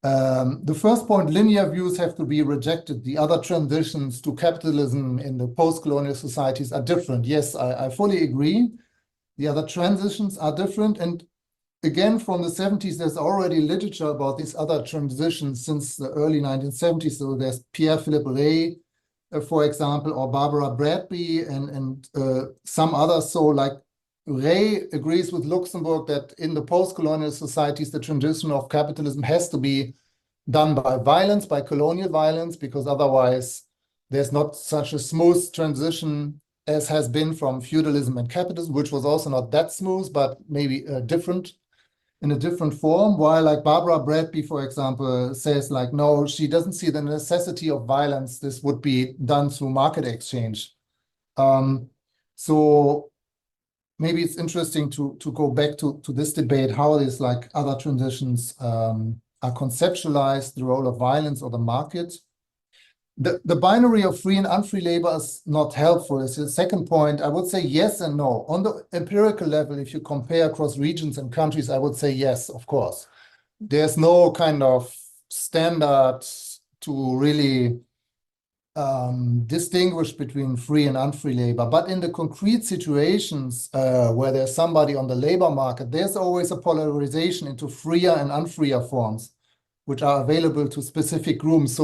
The first point, linear views have to be rejected. The other transitions to capitalism in the post-colonial societies are different. Yes, I fully agree. The other transitions are different. And again, from the 70s, there's already literature about these other transitions since the early 1970s. So there's Pierre-Philippe Rey, for example, or Barbara Bradby, and some others. So like Rey agrees with Luxemburg that in the post-colonial societies, the transition of capitalism has to be done by violence, by colonial violence, because otherwise there's not such a smooth transition as has been from feudalism and capitalism, which was also not that smooth, but maybe different, in a different form. While like Barbara Bradby, for example, says like, no, she doesn't see the necessity of violence. This would be done through market exchange. So maybe it's interesting to go back to this debate, how these like other transitions are conceptualized, the role of violence or the market. The binary of free and unfree labor is not helpful. It's the second point. I would say yes and no. On the empirical level, if you compare across regions and countries, I would say yes, of course. There's no kind of standard to really distinguish between free and unfree labor. But in the concrete situations where there's somebody on the labor market, there's always a polarization into freer and unfreer forms, which are available to specific groups.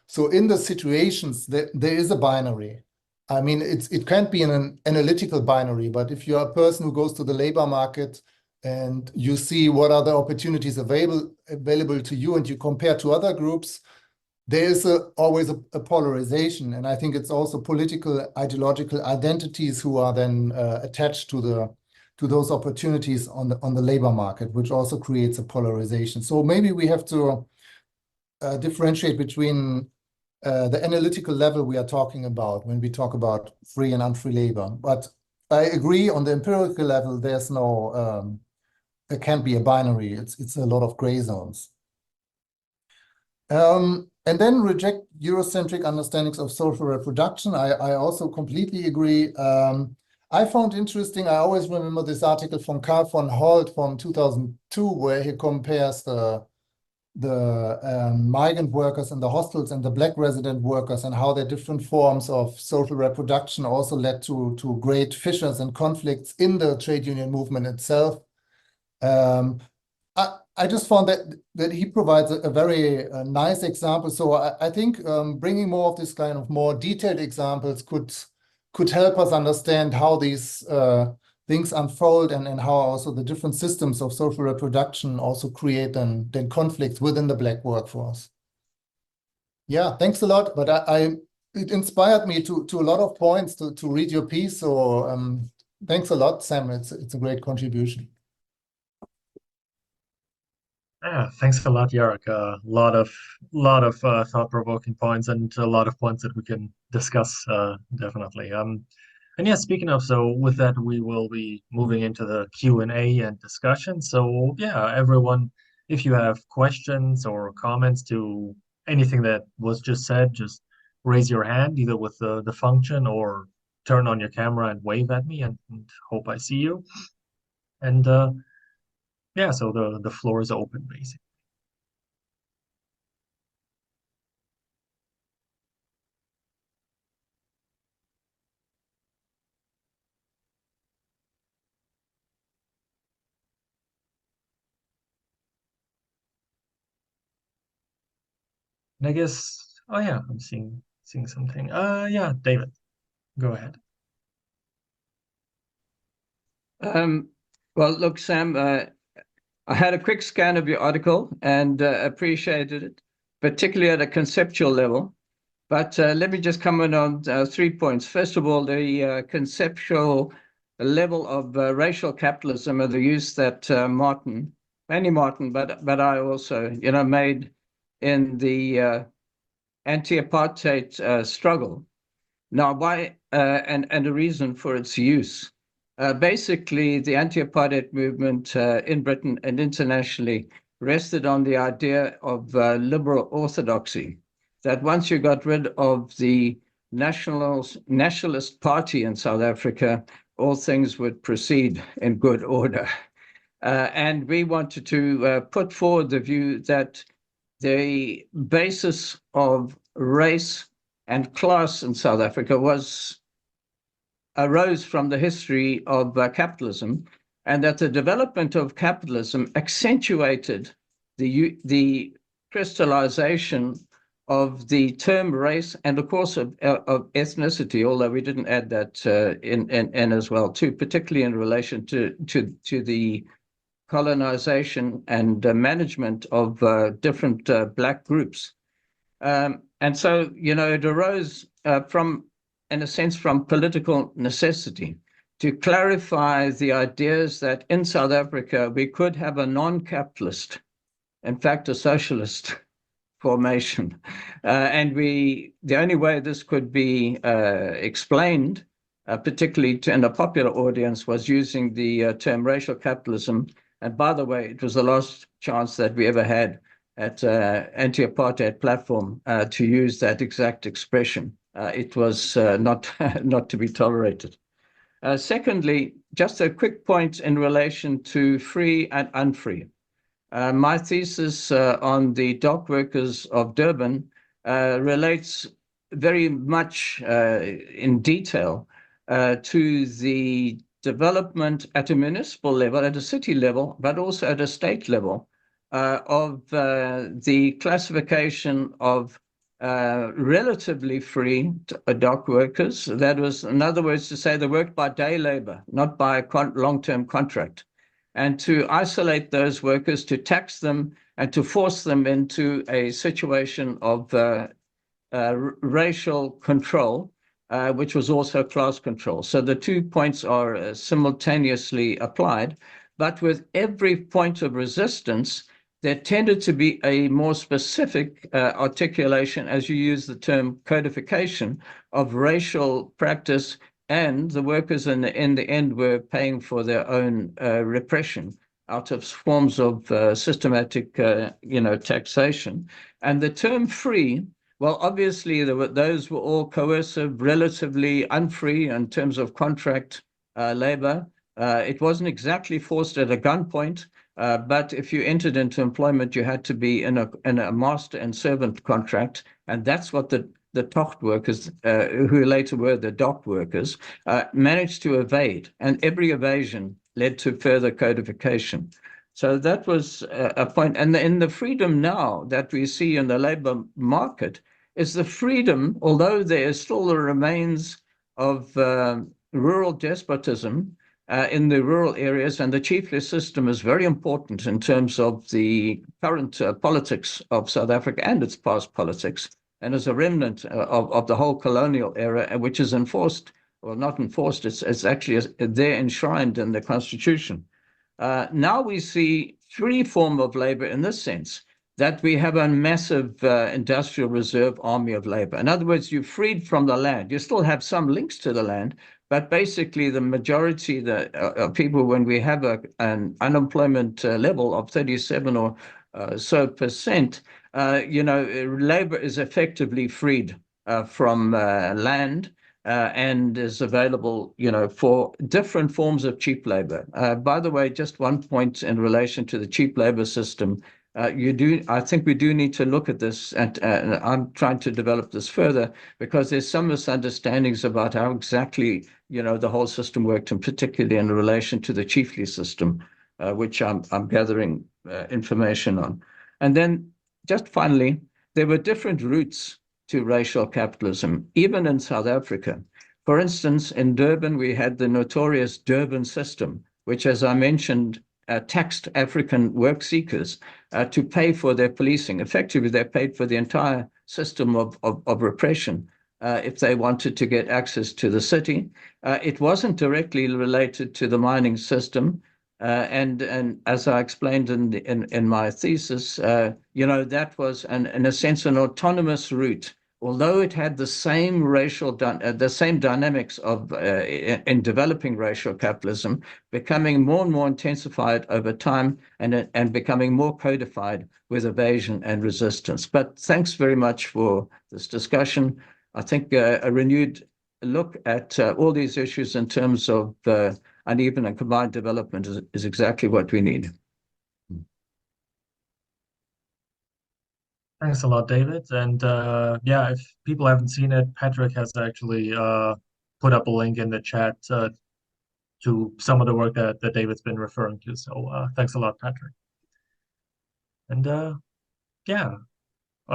So in the situations, there is a binary. I mean, it can't be an analytical binary, but if you're a person who goes to the labor market and you see what are the opportunities available to you and you compare to other groups, there is always a polarization. And I think it's also political, ideological identities who are then attached to those opportunities on the labor market, which also creates a polarization. So maybe we have to differentiate between the analytical level we are talking about when we talk about free and unfree labor. But I agree on the empirical level, there's no, there can't be a binary. It's a lot of gray zones. And then reject Eurocentric understandings of social reproduction. I also completely agree. I found interesting, I always remember this article from Carl von Holt from 2002, where he compares the migrant workers in the hostels and the Black resident workers, and how their different forms of social reproduction also led to great fissures and conflicts in the trade union movement itself. I just found that he provides a very nice example. So I think bringing more of this kind of more detailed examples could help us understand how these things unfold and how also the different systems of social reproduction also create then conflicts within the Black workforce. Yeah, thanks a lot. But it inspired me to a lot of points to read your piece. So thanks a lot, Sam. It's a great contribution.
Yeah, thanks a lot, Jörg. A lot of thought-provoking points and a lot of points that we can discuss, definitely. And yeah, speaking of, so with that, we will be moving into the Q&A and discussion. So yeah, everyone, if you have questions or comments to anything that was just said, just raise your hand either with the function or turn on your camera and wave at me and hope I see you. And yeah, so the floor is open, basically. And I guess, oh yeah, I'm seeing something. Yeah, David, go ahead.
Well, look, Sam, I had a quick scan of your article and appreciated it, particularly at a conceptual level. But let me just comment on 3 points. First of all, the conceptual level of racial capitalism and the use that mainly Martin, but I also, made in the anti-apartheid struggle. Now, why and a reason for its use. Basically, the anti-apartheid movement in Britain and internationally rested on the idea of liberal orthodoxy, that once you got rid of the nationalist party in South Africa, all things would proceed in good order. And we wanted to put forward the view that the basis of race and class in South Africa arose from the history of capitalism, and that the development of capitalism accentuated the crystallization of the term race and, of course, of ethnicity, although we didn't add that in as well, too, particularly in relation to the colonization and management of different Black groups. And so, it arose in a sense, from political necessity to clarify the ideas that in South Africa we could have a non-capitalist, in fact, a socialist formation. And the only way this could be explained, particularly in a popular audience, was using the term racial capitalism. And by the way, it was the last chance that we ever had at anti-apartheid platform to use that exact expression. It was not to be tolerated. Secondly, just a quick point in relation to free and unfree. My thesis on the dock workers of Durban relates very much in detail to the development at a municipal level, at a city level, but also at a state level of the classification of relatively free dock workers. That was, in other words, to say they worked by day labor, not by long-term contract, and to isolate those workers, to tax them, and to force them into a situation of racial control, which was also class control. So the 2 points are simultaneously applied, but with every point of resistance, there tended to be a more specific articulation, as you use the term codification, of racial practice, and the workers in the end were paying for their own repression out of forms of systematic, taxation. And the term free, well, obviously those were all coercive, relatively unfree in terms of contract labor. It wasn't exactly forced at a gunpoint. But if you entered into employment, you had to be in a master and servant contract, and that's what the tocht workers, who later were the dock workers, managed to evade, and every evasion led to further codification. So that was a point. And in the freedom now that we see in the labor market is the freedom, although there is still the remains of rural despotism in the rural areas, and the chiefly system is very important in terms of the current politics of South Africa and its past politics, and as a remnant of the whole colonial era, which is enforced, well, not enforced, it's actually there enshrined in the Constitution. Now we see free form of labor in this sense, that we have a massive industrial reserve army of labor. In other words, you're freed from the land. You still have some links to the land, but basically the majority of people, when we have an unemployment level of 37 or so percent, labor is effectively freed from land. And is available, for different forms of cheap labor. By the way, just one point in relation to the cheap labor system. I think we do need to look at this, and I'm trying to develop this further because there's some misunderstandings about how exactly, the whole system worked, and particularly in relation to the chiefly system, which I'm gathering information on. And then just finally, there were different routes to racial capitalism, even in South Africa. For instance, in Durban, we had the notorious Durban system, which, as I mentioned, taxed African work seekers to pay for their policing. Effectively, they paid for the entire system of repression if they wanted to get access to the city. It wasn't directly related to the mining system. And as I explained in my thesis, that was, in a sense, an autonomous route, although it had the same the same dynamics of in developing racial capitalism, becoming more and more intensified over time, and becoming more codified with evasion and resistance. But thanks very much for this discussion. I think a renewed look at all these issues in terms of uneven and combined development is exactly what we need.
Thanks a lot, David. And if people haven't seen it, Patrick has actually put up a link in the chat to some of the work that David's been referring to. So thanks a lot, Patrick. And are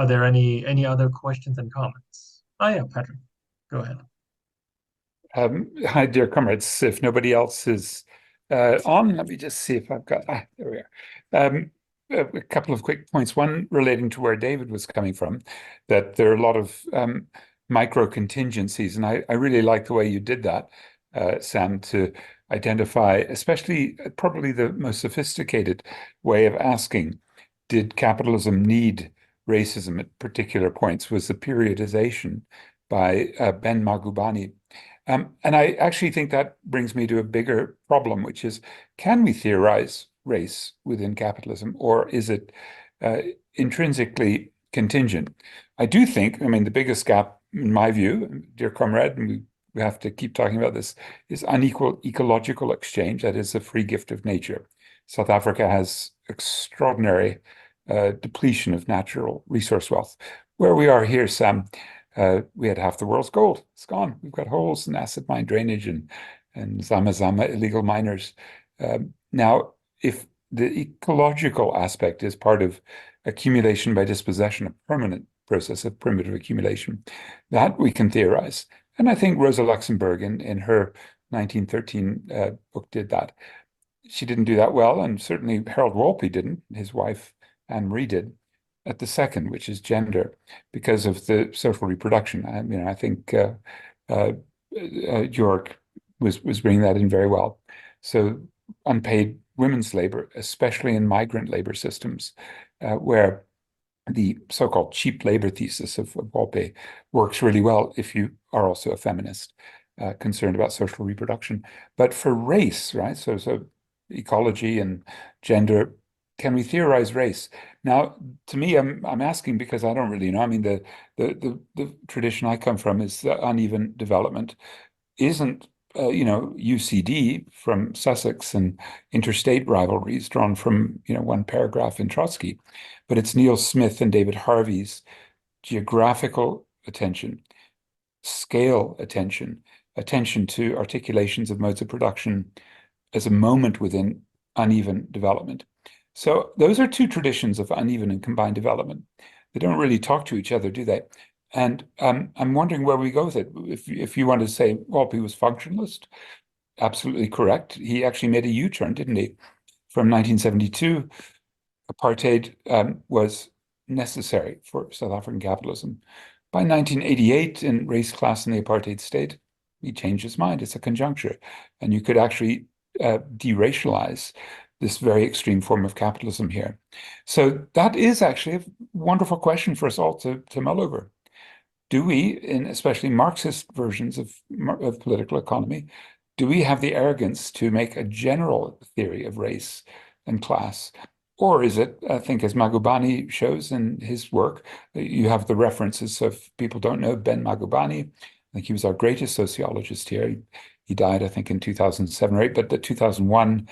there any other questions and comments? Oh yeah, Patrick, go ahead.
Hi, dear comrades. If nobody else is on, let me just see if I've got, there we are. A couple of quick points. One relating to where David was coming from, that there are a lot of micro contingencies. And I really like the way you did that, Sam, to identify, especially probably the most sophisticated way of asking, did capitalism need racism at particular points, was the periodization by Ben Magubani. And I actually think that brings me to a bigger problem, which is, can we theorize race within capitalism, or is it intrinsically contingent? I do think, the biggest gap, in my view, dear comrade, and we have to keep talking about this, is unequal ecological exchange. That is a free gift of nature. South Africa has extraordinary depletion of natural resource wealth. Where we are here, Sam, we had half the world's gold. It's gone. We've got holes in acid mine drainage and Zama illegal miners. Now, if the ecological aspect is part of accumulation by dispossession, a permanent process of primitive accumulation, that we can theorize. And I think Rosa Luxemburg in her 1913 book did that. She didn't do that well, and certainly Harold Wolpe didn't. His wife, Anne Marie, did at the second, which is gender, because of the social reproduction. I think Jörg was bringing that in very well. So unpaid women's labor, especially in migrant labor systems, where the so-called cheap labor thesis of Wolpe works really well if you are also a feminist concerned about social reproduction. But for race, right? So ecology and gender, can we theorize race? Now, to me, I'm asking because I don't really know. The tradition I come from is the uneven development. Isn't UCD from Sussex and interstate rivalries drawn from one paragraph in Trotsky, but it's Neil Smith and David Harvey's geographical attention, scale attention to articulations of modes of production as a moment within uneven development. So those are two traditions of uneven and combined development. They don't really talk to each other, do they? And I'm wondering where we go with it. If you want to say, well, he was functionalist, absolutely correct. He actually made a U-turn, didn't he? From 1972, apartheid was necessary for South African capitalism. By 1988, in Race, Class, and the Apartheid State, he changed his mind. It's a conjuncture. And you could actually deracialize this very extreme form of capitalism here. So that is actually a wonderful question for us all to mull over. Do we, in especially Marxist versions of political economy, do we have the arrogance to make a general theory of race and class? Or is it, I think, as Magubani shows in his work, you have the references of, people don't know, Ben Magubani. I think he was our greatest sociologist here. He died, I think, in 2007 or 8, but the 2001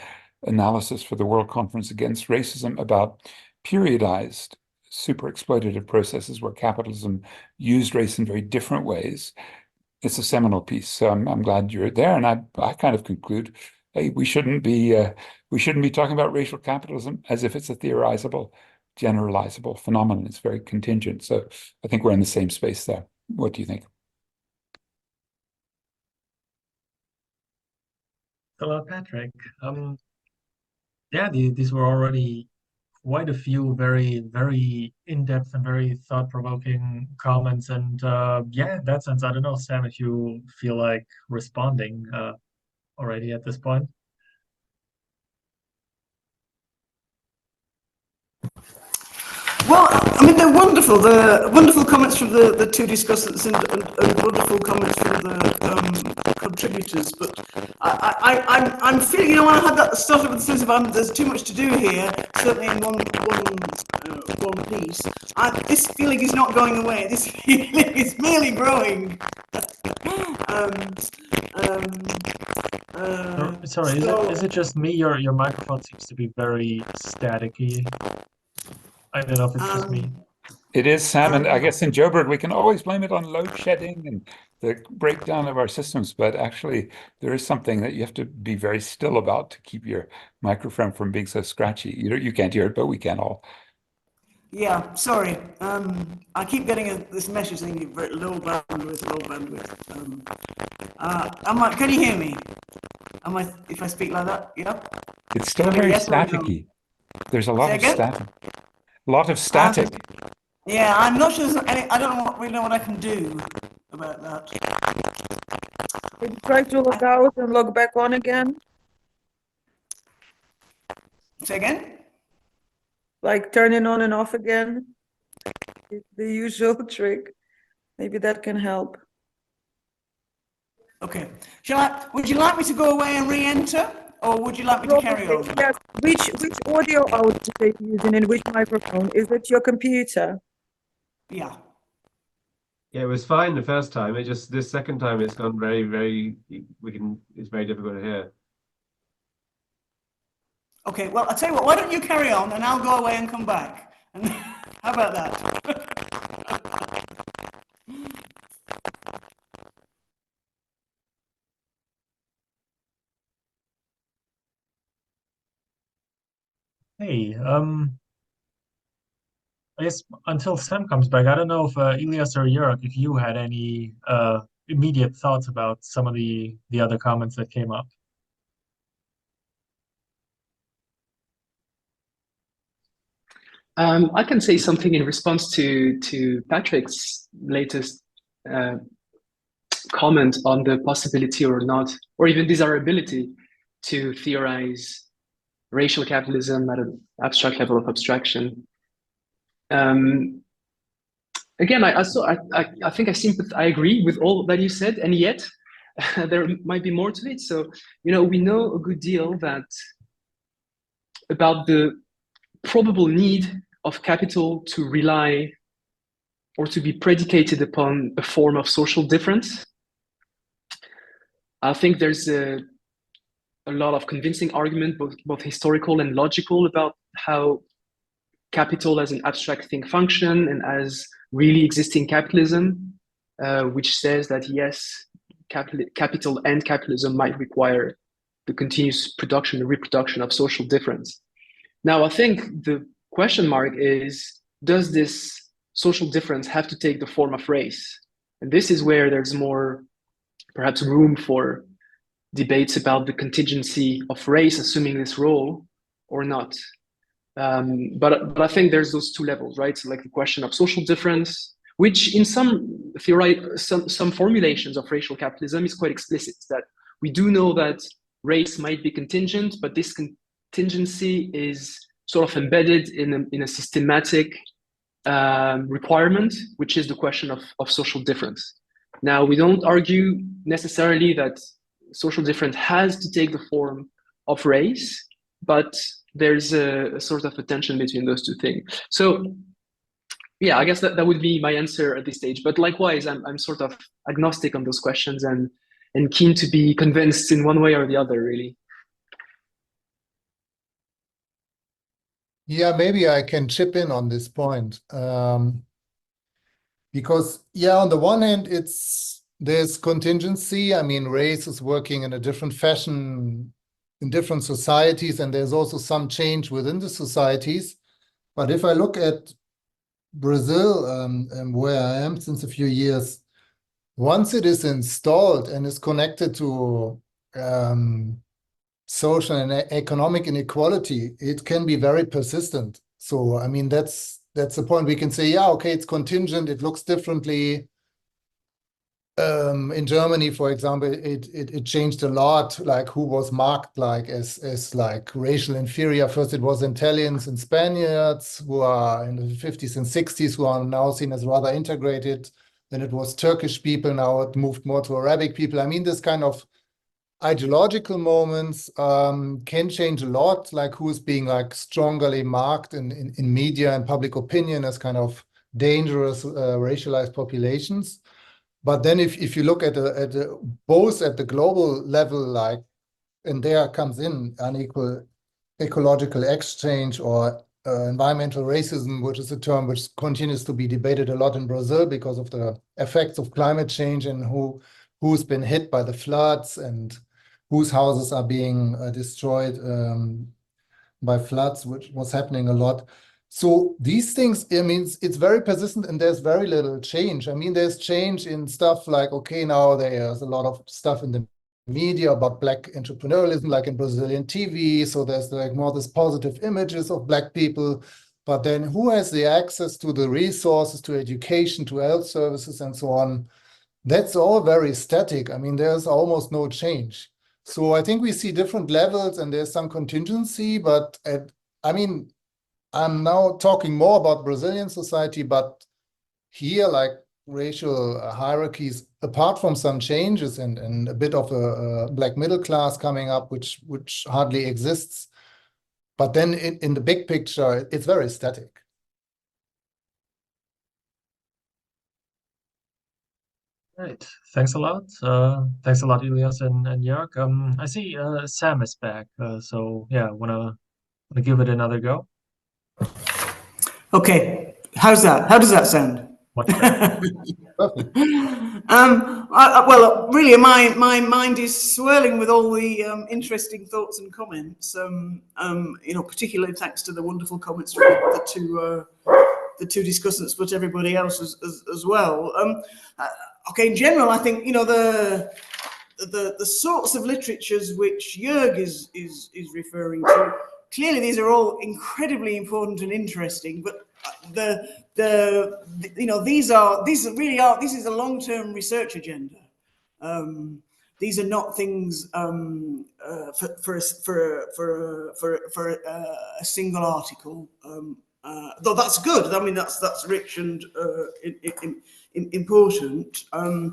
analysis for the World Conference Against Racism about periodized super exploitative processes where capitalism used race in very different ways. It's a seminal piece. So I'm glad you're there. And I kind of conclude, hey, we shouldn't be talking about racial capitalism as if it's a theorizable, generalizable phenomenon. It's very contingent. So I think we're in the same space there. What do you think?
Hello, Patrick. Yeah, these were already quite a few very, very in-depth and very thought-provoking comments. And yeah, in that sense, I don't know, Sam, if you feel like responding already at this point.
Well, I mean, they're wonderful. The wonderful comments from the two discussants and wonderful comments from the contributors. But I'm feeling, you know, when I had that started with the sense of there's too much to do here, certainly in one piece. This feeling is not going away. This feeling is merely growing.
Sorry, is it just me? Your microphone seems to be very staticky. I don't know if it's just me.
It is, Sam, and I guess in Joburg we can always blame it on load shedding and the breakdown of our systems, but actually there is something that you have to be very still about to keep your microphone from being so scratchy. You can't hear it, but we can all.
Yeah, sorry. I keep getting this message saying very low bandwidth. Can you hear me? If I speak like that? Yeah.
It's still very
yes
staticky. There's a lot
Say
of
again?
static. A lot of static.
Yeah, I'm not sure there's any, I don't really know what I can do about that.
Did you try to log out and log back on again?
Say again?
Like turning on and off again? The usual trick. Maybe that can help.
Okay. Would you like me to go away and re-enter? Or would you like me to carry on?
Yes. Which audio output are you using and which microphone? Is it your computer?
Yeah.
Yeah, it was fine the first time. It just this second time it's gone very, very it's very difficult to hear.
Okay, well, I'll tell you what, why don't you carry on and I'll go away and come back. And how about that?
Hey, I guess until Sam comes back, I don't know if Ilias or Jörg, if you had any immediate thoughts about some of the other comments that came up.
I can say something in response to Patrick's latest comment on the possibility or not, or even desirability to theorize racial capitalism at an abstract level of abstraction. Again, I think I agree with all that you said, and yet there might be more to it. So, you know, we know a good deal about the probable need of capital to rely or to be predicated upon a form of social difference. I think there's a lot of convincing argument, both historical and logical, about how capital as an abstract thing function and as really existing capitalism, which says that yes, capital and capitalism might require the continuous production and reproduction of social difference. Now, I think the question mark is, does this social difference have to take the form of race? And this is where there's more, perhaps, room for debates about the contingency of race assuming this role or not. But I think there's those two levels, right? So like the question of social difference, which in some some formulations of racial capitalism is quite explicit, that we do know that race might be contingent, but this contingency is sort of embedded in a systematic requirement, which is the question of social difference. Now, we don't argue necessarily that social difference has to take the form of race, but there's a sort of a tension between those two things. So yeah, I guess that would be my answer at this stage. But likewise, I'm sort of agnostic on those questions and keen to be convinced in one way or the other, really.
Yeah, maybe I can chip in on this point. Because, yeah, on the one hand, there's contingency. I mean, race is working in a different fashion in different societies, and there's also some change within the societies. But if I look at Brazil, and where I am since a few years, once it is installed and is connected to social and economic inequality, it can be very persistent. So, I mean, that's the point. We can say, yeah, okay, it's contingent, it looks differently. In Germany, for example, it changed a lot, like who was marked like as like racial inferior. First it was Italians and Spaniards who are in the 50s and 60s who are now seen as rather integrated. Then it was Turkish people, now it moved more to Arabic people. I mean, this kind of ideological moments can change a lot, like who is being like strongly marked in media and public opinion as kind of dangerous racialized populations. But then if you look at both at the global level, like, and there comes in unequal ecological exchange or environmental racism, which is a term which continues to be debated a lot in Brazil because of the effects of climate change and who's been hit by the floods and whose houses are being destroyed by floods, which was happening a lot. So these things, I mean, it's very persistent and there's very little change. I mean, there's change in stuff like, okay, now there's a lot of stuff in the media about Black entrepreneurialism, like in Brazilian TV. So there's like more this positive images of Black people. But then who has the access to the resources, to education, to health services, and so on? That's all very static. I mean, there's almost no change. So I think we see different levels and there's some contingency, but I mean, I'm now talking more about Brazilian society, but here, like racial hierarchies, apart from some changes and a bit of a Black middle class coming up, which hardly exists, but then in the big picture, it's very static.
Right. Thanks a lot. Thanks a lot, Ilias and Jörg. I see Sam is back. So yeah, wanna give it another go?
Okay, how's that? How does that sound?
Much better.
Well, really, my mind is swirling with all the interesting thoughts and comments. You know, particularly thanks to the wonderful comments from the two discussants, but everybody else as well. Okay, in general, I think, you know, the sorts of literatures which Jörg is referring to, clearly these are all incredibly important and interesting, but you know, this is a long-term research agenda. These are not things for a single article, though that's good. I mean, that's rich and important. I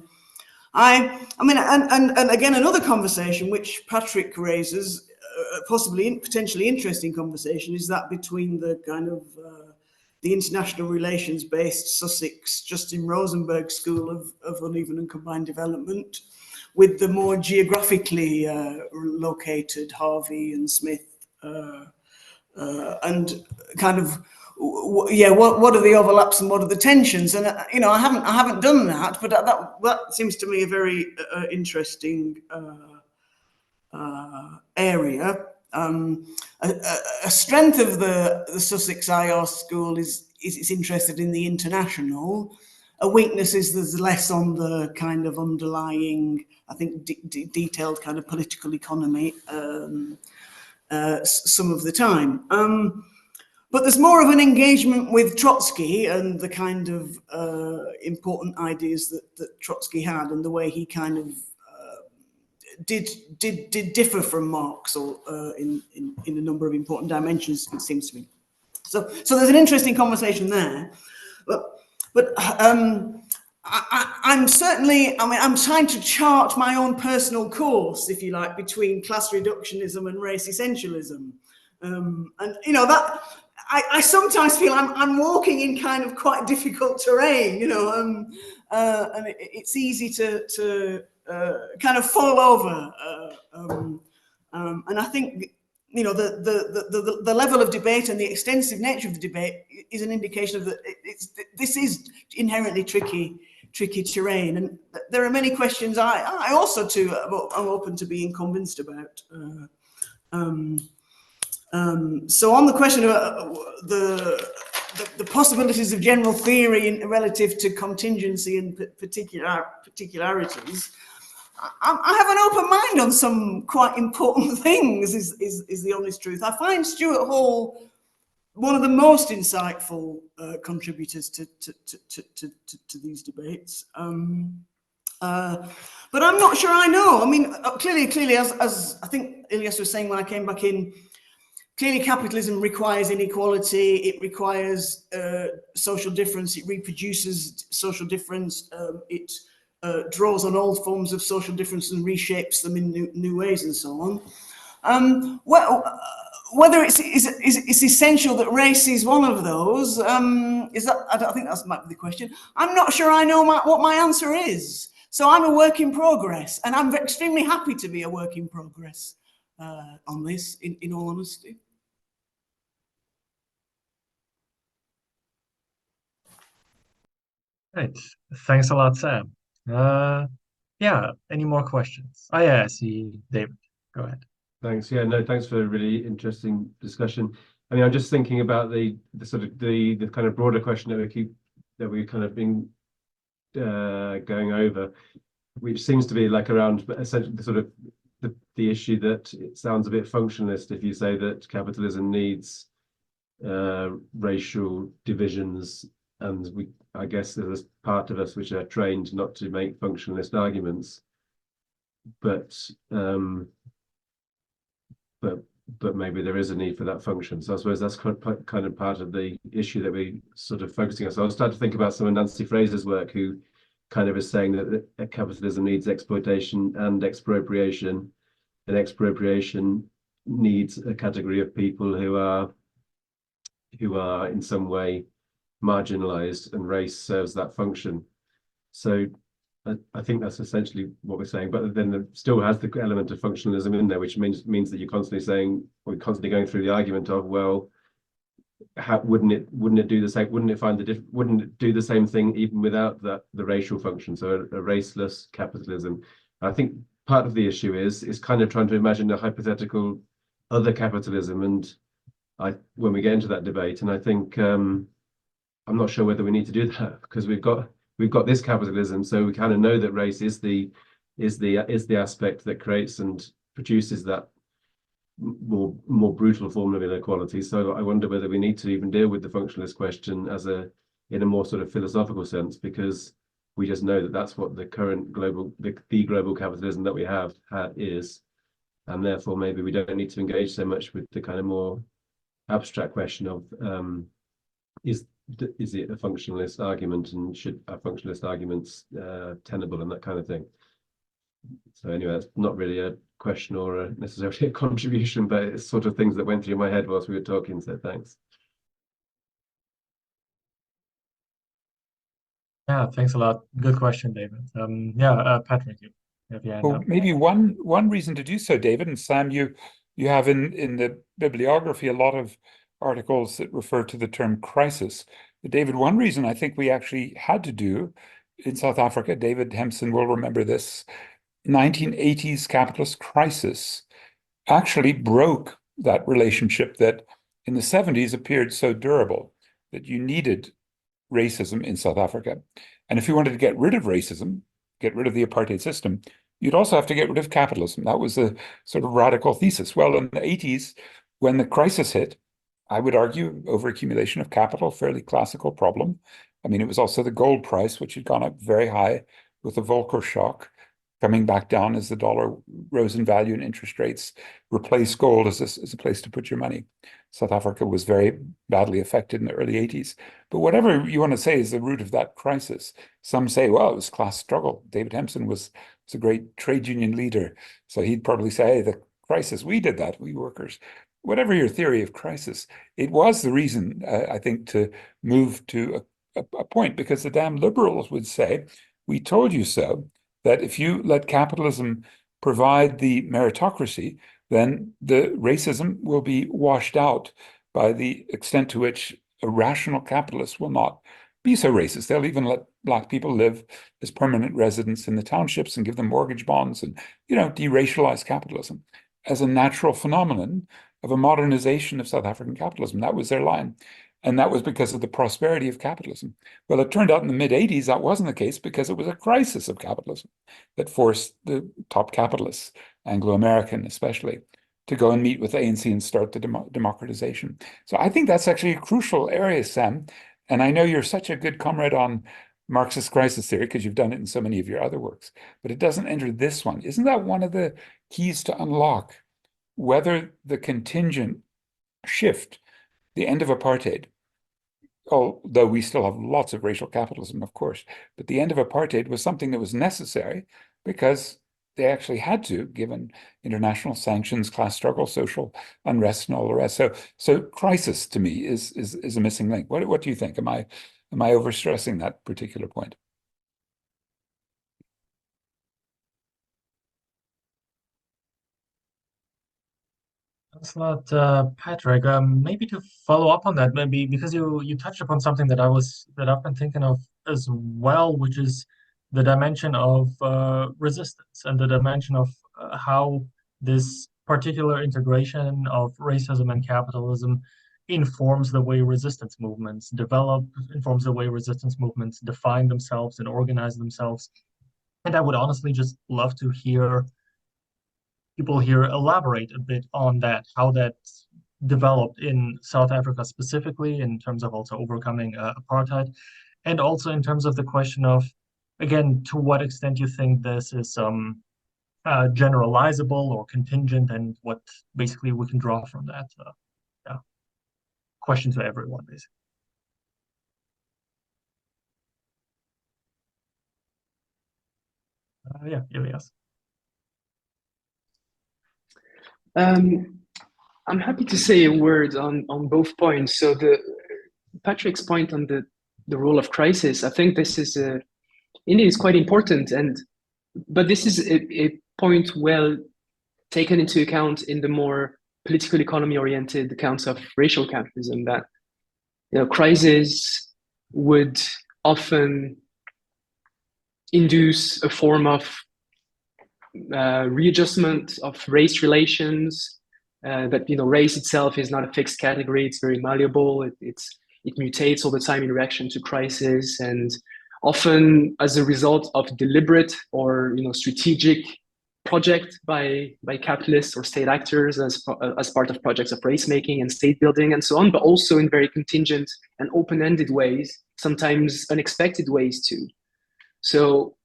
mean, and again, another conversation which Patrick raises, potentially interesting conversation, is that between the kind of the international relations-based Sussex Justin Rosenberg school of uneven and combined development, with the more geographically located Harvey and Smith, and kind of, yeah, what are the overlaps and what are the tensions? And you know, I haven't done that, but that seems to me a very interesting area. A strength of the Sussex IR school is it's interested in the international. A weakness is there's less on the kind of underlying, I think, detailed kind of political economy some of the time. But there's more of an engagement with Trotsky and the kind of important ideas that Trotsky had, and the way he kind of did differ from Marx, or in a number of important dimensions, it seems to me. So there's an interesting conversation there, but I'm certainly, I mean, I'm trying to chart my own personal course, if you like, between class reductionism and race essentialism, and you know that I sometimes feel I'm walking in kind of quite difficult terrain, you know, and it's easy to kind of fall over, and I think, you know, the level of debate and the extensive nature of the debate is an indication of that this is inherently tricky terrain, and there are many questions I also too am open to being convinced about. So on the question of the possibilities of general theory relative to contingency and particularities, I have an open mind on some quite important things, is the honest truth. I find Stuart Hall one of the most insightful contributors to these debates. But I'm not sure I know. I mean, clearly, as I think Ilias was saying when I came back in, clearly capitalism requires inequality, it requires social difference, it reproduces social difference, it draws on old forms of social difference and reshapes them in new ways and so on. Well, whether it's essential that race is one of those, is that, I think that might be the question. I'm not sure I know what my answer is. So I'm a work in progress, and I'm extremely happy to be a work in progress on this, in all honesty.
Right. Thanks a lot, Sam. Yeah, any more questions? Oh, yeah, I see David. Go ahead.
Thanks. Yeah, no, thanks for a really interesting discussion. I mean, I'm just thinking about the sort of the kind of broader question that we've kind of been going over, which seems to be like around essentially the sort of the issue that it sounds a bit functionalist if you say that capitalism needs racial divisions, and I guess there's part of us which are trained not to make functionalist arguments, but maybe there is a need for that function. So I suppose that's kind of part of the issue that we sort of focusing on. So I was starting to think about some of Nancy Fraser's work, who kind of is saying that capitalism needs exploitation and expropriation, and expropriation needs a category of people who are in some way marginalized, and race serves that function. So I think that's essentially what we're saying, but then there still has the element of functionalism in there, which means that you're constantly saying, we're constantly going through the argument of, well, wouldn't it do the same? Wouldn't it do the same thing even without the racial function? So a raceless capitalism. I think part of the issue is kind of trying to imagine a hypothetical other capitalism, and when we get into that debate, and I think I'm not sure whether we need to do that, because we've got this capitalism, so we kind of know that race is the aspect that creates and produces that more brutal form of inequality. So I wonder whether we need to even deal with the functionalist question in a more sort of philosophical sense, because we just know that that's what the current global capitalism that we have is, and therefore maybe we don't need to engage so much with the kind of more abstract question of is it a functionalist argument, and should our functionalist arguments tenable, and that kind of thing. So anyway, that's not really a question or necessarily a contribution, but it's sort of things that went through my head whilst we were talking, so thanks.
Yeah, thanks a lot. Good question, David. Patrick, you have your hand
Well,
up.
maybe one reason to do so, David, and Sam, you have in the bibliography a lot of articles that refer to the term crisis. But David, one reason I think we actually had to do in South Africa, David Hempson will remember this, 1980s capitalist crisis actually broke that relationship that in the 70s appeared so durable that you needed racism in South Africa. And if you wanted to get rid of racism, get rid of the apartheid system, you'd also have to get rid of capitalism. That was a sort of radical thesis. Well, in the 80s, when the crisis hit, I would argue overaccumulation of capital, fairly classical problem. I mean, it was also the gold price, which had gone up very high with the Volcker shock, coming back down as the dollar rose in value and interest rates replaced gold as a place to put your money. South Africa was very badly affected in the early 80s. But whatever you want to say is the root of that crisis. Some say, well, it was class struggle. David Hempson was a great trade union leader. So he'd probably say, hey, the crisis, we did that, we workers. Whatever your theory of crisis, it was the reason, I think, to move to a point, because the damn liberals would say, we told you so, that if you let capitalism provide the meritocracy, then the racism will be washed out by the extent to which a rational capitalist will not be so racist. They'll even let Black people live as permanent residents in the townships and give them mortgage bonds and, de-racialize capitalism as a natural phenomenon of a modernization of South African capitalism. That was their line. And that was because of the prosperity of capitalism. Well, it turned out in the mid-80s that wasn't the case, because it was a crisis of capitalism that forced the top capitalists, Anglo-American especially, to go and meet with ANC and start the democratization. So I think that's actually a crucial area, Sam. And I know you're such a good comrade on Marxist crisis theory because you've done it in so many of your other works, but it doesn't enter this one. Isn't that one of the keys to unlock whether the contingent shift, the end of apartheid, although we still have lots of racial capitalism, of course, but the end of apartheid was something that was necessary because they actually had to, given international sanctions, class struggle, social unrest, and all the rest. So crisis to me is a missing link. What do you think? Am I overstressing that particular point?
Thanks a lot, Patrick. Maybe to follow up on that, maybe because you touched upon something that I've been thinking of as well, which is the dimension of resistance and the dimension of how this particular integration of racism and capitalism informs the way resistance movements develop, informs the way resistance movements define themselves and organize themselves. And I would honestly just love to hear people here elaborate a bit on that, how that developed in South Africa specifically, in terms of also overcoming apartheid, and also in terms of the question of, again, to what extent you think this is generalizable or contingent, and what basically we can draw from that. Yeah. Question to everyone, basically. Yeah, Ilias.
I'm happy to say a word on both points. So Patrick's point on the role of crisis, I think this is indeed is quite important, but this is a point well taken into account in the more political economy oriented accounts of racial capitalism, that crisis would often induce a form of readjustment of race relations, that race itself is not a fixed category, it's very malleable, it mutates all the time in reaction to crisis, and often as a result of deliberate or strategic project by capitalists or state actors as part of projects of race making and state building and so on, but also in very contingent and open-ended ways, sometimes unexpected ways too. So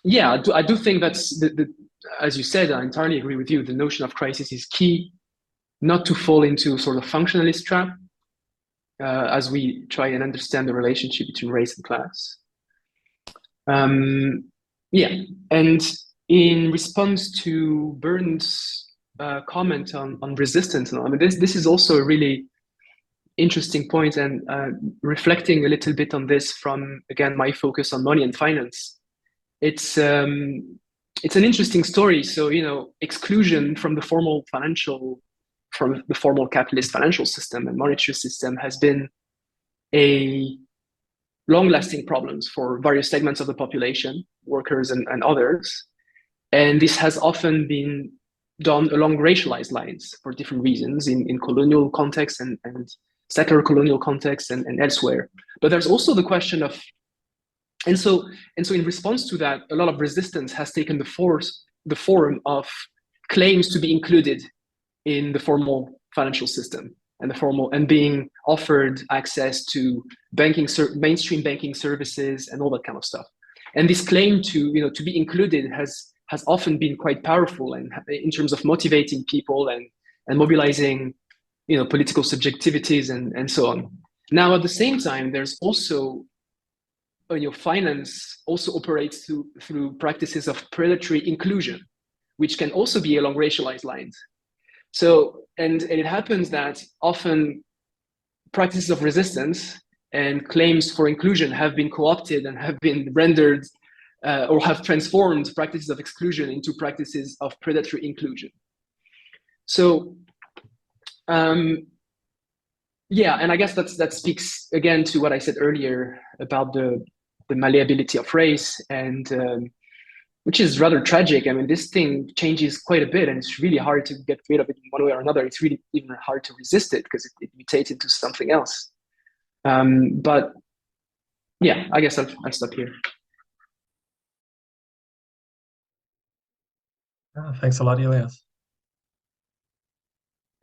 yeah, I do think that's as you said, I entirely agree with you. The notion of crisis is key, not to fall into sort of functionalist trap as we try and understand the relationship between race and class. Yeah, and in response to Bernd's comment on resistance, I mean, this is also a really interesting point, and reflecting a little bit on this from, again, my focus on money and finance. It's an interesting story. So, exclusion from the formal capitalist financial system and monetary system has been a long-lasting problems for various segments of the population, workers and others. And this has often been done along racialized lines for different reasons in colonial context and settler colonial context and elsewhere. But there's also the question of, and so in response to that, a lot of resistance has taken the form of claims to be included in the formal financial system and being offered access to mainstream banking services and all that kind of stuff. And this claim to be included has often been quite powerful and in terms of motivating people and mobilizing political subjectivities and so on. Now at the same time, there's also finance also operates through practices of predatory inclusion, which can also be along racialized lines. So, and it happens that often practices of resistance and claims for inclusion have been co-opted and have been rendered or have transformed practices of exclusion into practices of predatory inclusion. So, yeah, and I guess that speaks again to what I said earlier about the malleability of race, and which is rather tragic. I mean, this thing changes quite a bit, and it's really hard to get rid of it in one way or another. It's really even hard to resist it because it mutates into something else. But yeah, I guess I'll stop here.
Thanks a lot, Ilias.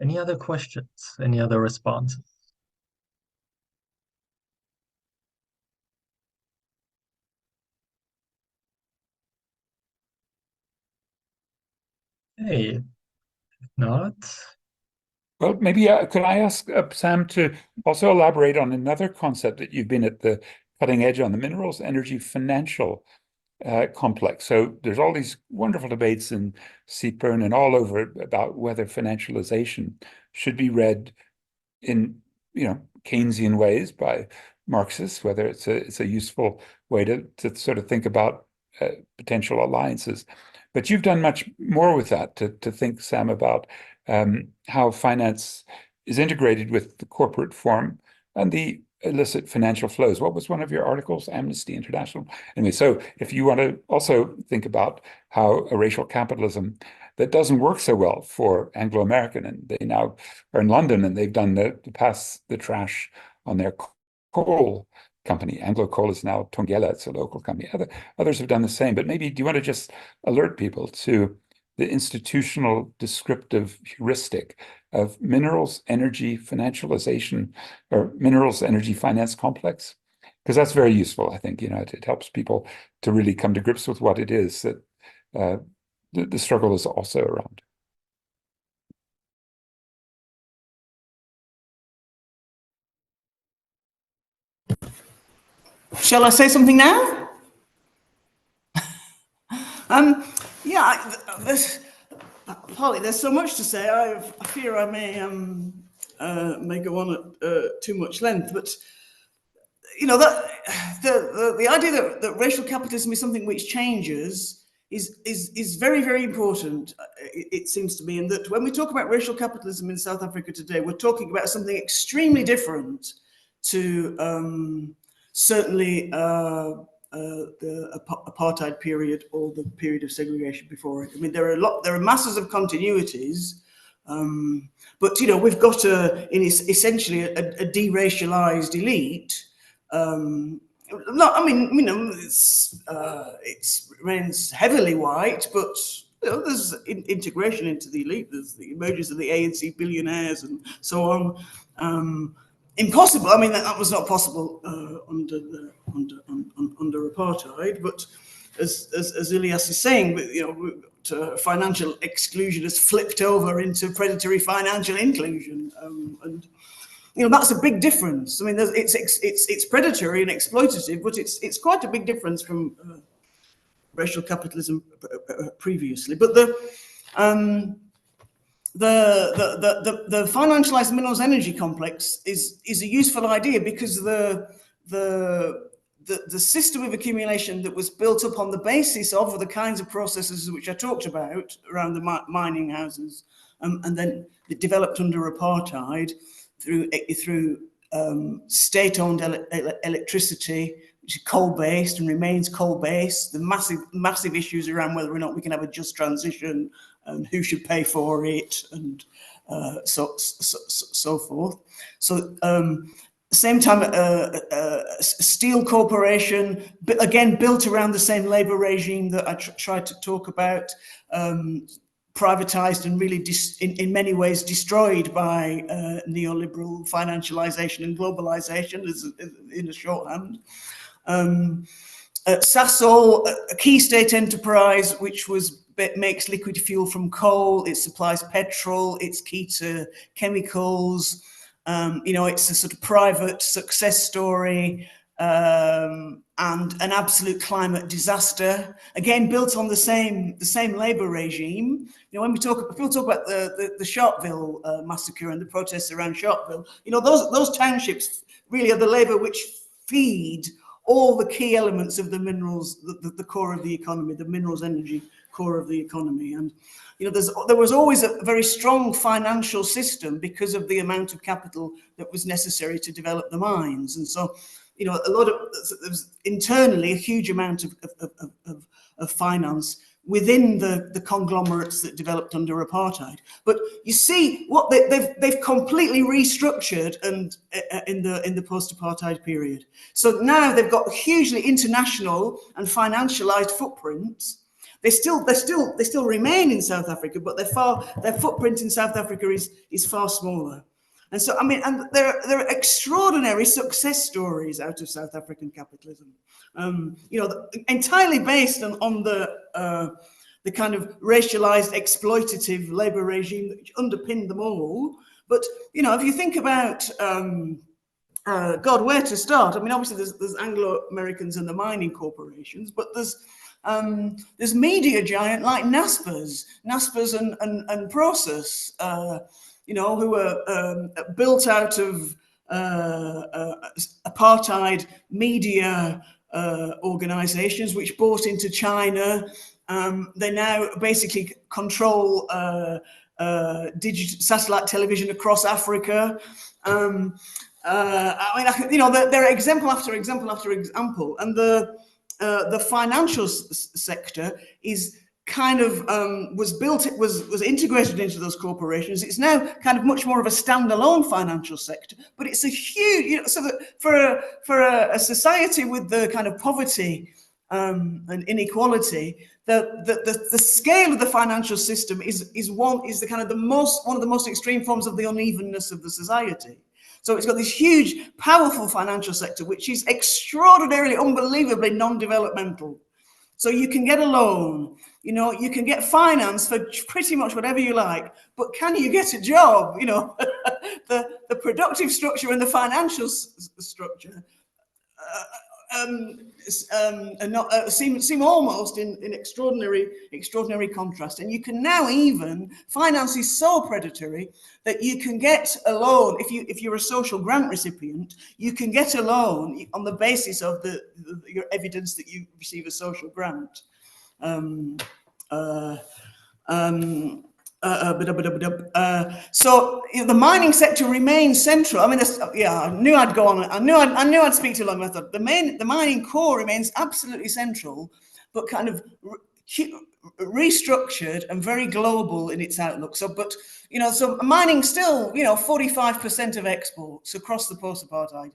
Any other questions? Any other responses? Hey, if not.
Well, maybe could I ask Sam to also elaborate on another concept that you've been at the cutting edge on, the minerals energy financial complex. So there's all these wonderful debates in CPERN and all over about whether financialization should be read in Keynesian ways by Marxists, whether it's a useful way to sort of think about potential alliances. But you've done much more with that to think, Sam, about how finance is integrated with the corporate form and the illicit financial flows. What was one of your articles? Amnesty International. Anyway, so if you want to also think about how a racial capitalism that doesn't work so well for Anglo-American, and they now are in London and they've done the pass the trash on their coal company. Anglo Coal is now Tongela, it's a local company. Others have done the same, but maybe do you want to just alert people to the institutional descriptive heuristic of minerals energy financialization or minerals energy finance complex? Because that's very useful, I think. It helps people to really come to grips with what it is that the struggle is also around.
Shall I say something now? Yeah, there's so much to say. I fear I may go on at too much length, but that the idea that racial capitalism is something which changes is very, very important. It seems to me, and that when we talk about racial capitalism in South Africa today, we're talking about something extremely different to certainly the apartheid period or the period of segregation before it. I mean, there are masses of continuities, but we've got essentially a deracialized elite. It remains heavily white, but there's integration into the elite. There's the emergence of the ANC billionaires and so on. Impossible. I mean, that was not possible under apartheid. But as Ilias is saying, financial exclusion has flipped over into predatory financial inclusion, and that's a big difference. I mean, it's predatory and exploitative, but it's quite a big difference from racial capitalism previously. But the financialized minerals energy complex is a useful idea because the system of accumulation that was built up on the basis of the kinds of processes which I talked about around the mining houses, and then it developed under apartheid through state-owned electricity, which is coal-based and remains coal-based. The massive issues around whether or not we can have a just transition, and who should pay for it, and so forth. So same time, steel corporation, again built around the same labor regime that I tried to talk about, privatized and really in many ways destroyed by neoliberal financialization and globalization, in a shorthand. Sasol, a key state enterprise, which makes liquid fuel from coal. It supplies petrol. It's key to chemicals. It's a sort of private success story, and an absolute climate disaster. Again, built on the same labor regime. When people talk about the Sharpeville massacre and the protests around Sharpeville, those townships really are the labor which feed all the key elements of the minerals, the core of the economy, the minerals energy core of the economy. And there was always a very strong financial system because of the amount of capital that was necessary to develop the mines. And so, there's internally a huge amount of finance within the conglomerates that developed under apartheid. But you see what they've completely restructured and in the post-apartheid period. So now they've got hugely international and financialized footprints. They still remain in South Africa, but their footprint in South Africa is far smaller. And so, and there are extraordinary success stories out of South African capitalism, entirely based on the kind of racialized, exploitative labor regime that underpinned them all. But if you think about God, where to start? Obviously there's Anglo-Americans and the mining corporations, but there's media giant like Naspers and Process. Who were built out of apartheid media organizations, which bought into China. They now basically control digital satellite television across Africa. There are example after example after example, and the financial sector is kind of was integrated into those corporations. It's now kind of much more of a standalone financial sector, but it's a huge, so that for a society with the kind of poverty and inequality, the scale of the financial system is one of the most extreme forms of the unevenness of the society. So it's got this huge, powerful financial sector, which is extraordinarily, unbelievably non-developmental. So you can get a loan, you can get finance for pretty much whatever you like, but can you get a job? The productive structure and the financial structure seem almost in extraordinary contrast. And you can now finance is so predatory that you can get a loan. If you're a social grant recipient, you can get a loan on the basis of your evidence that you receive a social grant. So the mining sector remains central. I knew I'd go on. I knew I'd speak too long. I thought the mining core remains absolutely central, but kind of restructured and very global in its outlook. So mining still, 45% of exports across the post-apartheid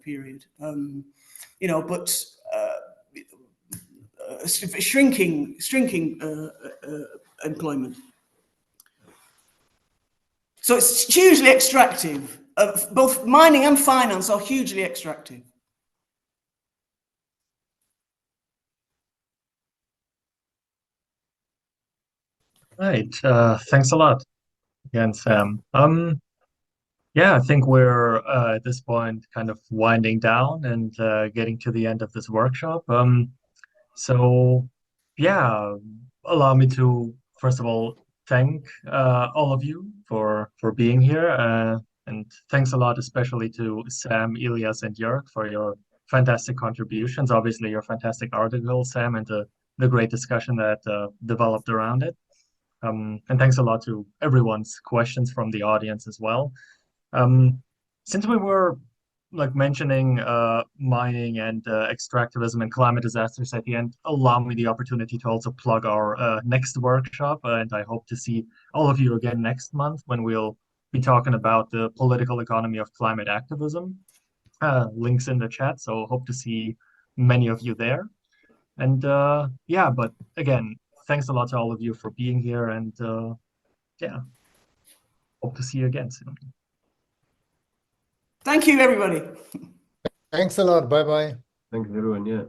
period. But shrinking employment. So it's hugely extractive. Both mining and finance are hugely extractive.
Right. Thanks a lot again, Sam. Yeah, I think we're at this point kind of winding down and getting to the end of this workshop. So yeah, allow me to first of all thank all of you for being here, and thanks a lot especially to Sam, Ilias, and Jörg for your fantastic contributions. Obviously, your fantastic article, Sam, and the great discussion that developed around it. And thanks a lot to everyone's questions from the audience as well. Since we were like mentioning mining and extractivism and climate disasters at the end, allow me the opportunity to also plug our next workshop. And I hope to see all of you again next month when we'll be talking about the political economy of climate activism. Links in the chat, so hope to see many of you there. And yeah, but again, thanks a lot to all of you for being here, and yeah, hope to see you again soon.
Thank you, everybody.
Thanks a lot. Bye bye.
Thank you, everyone. Yeah.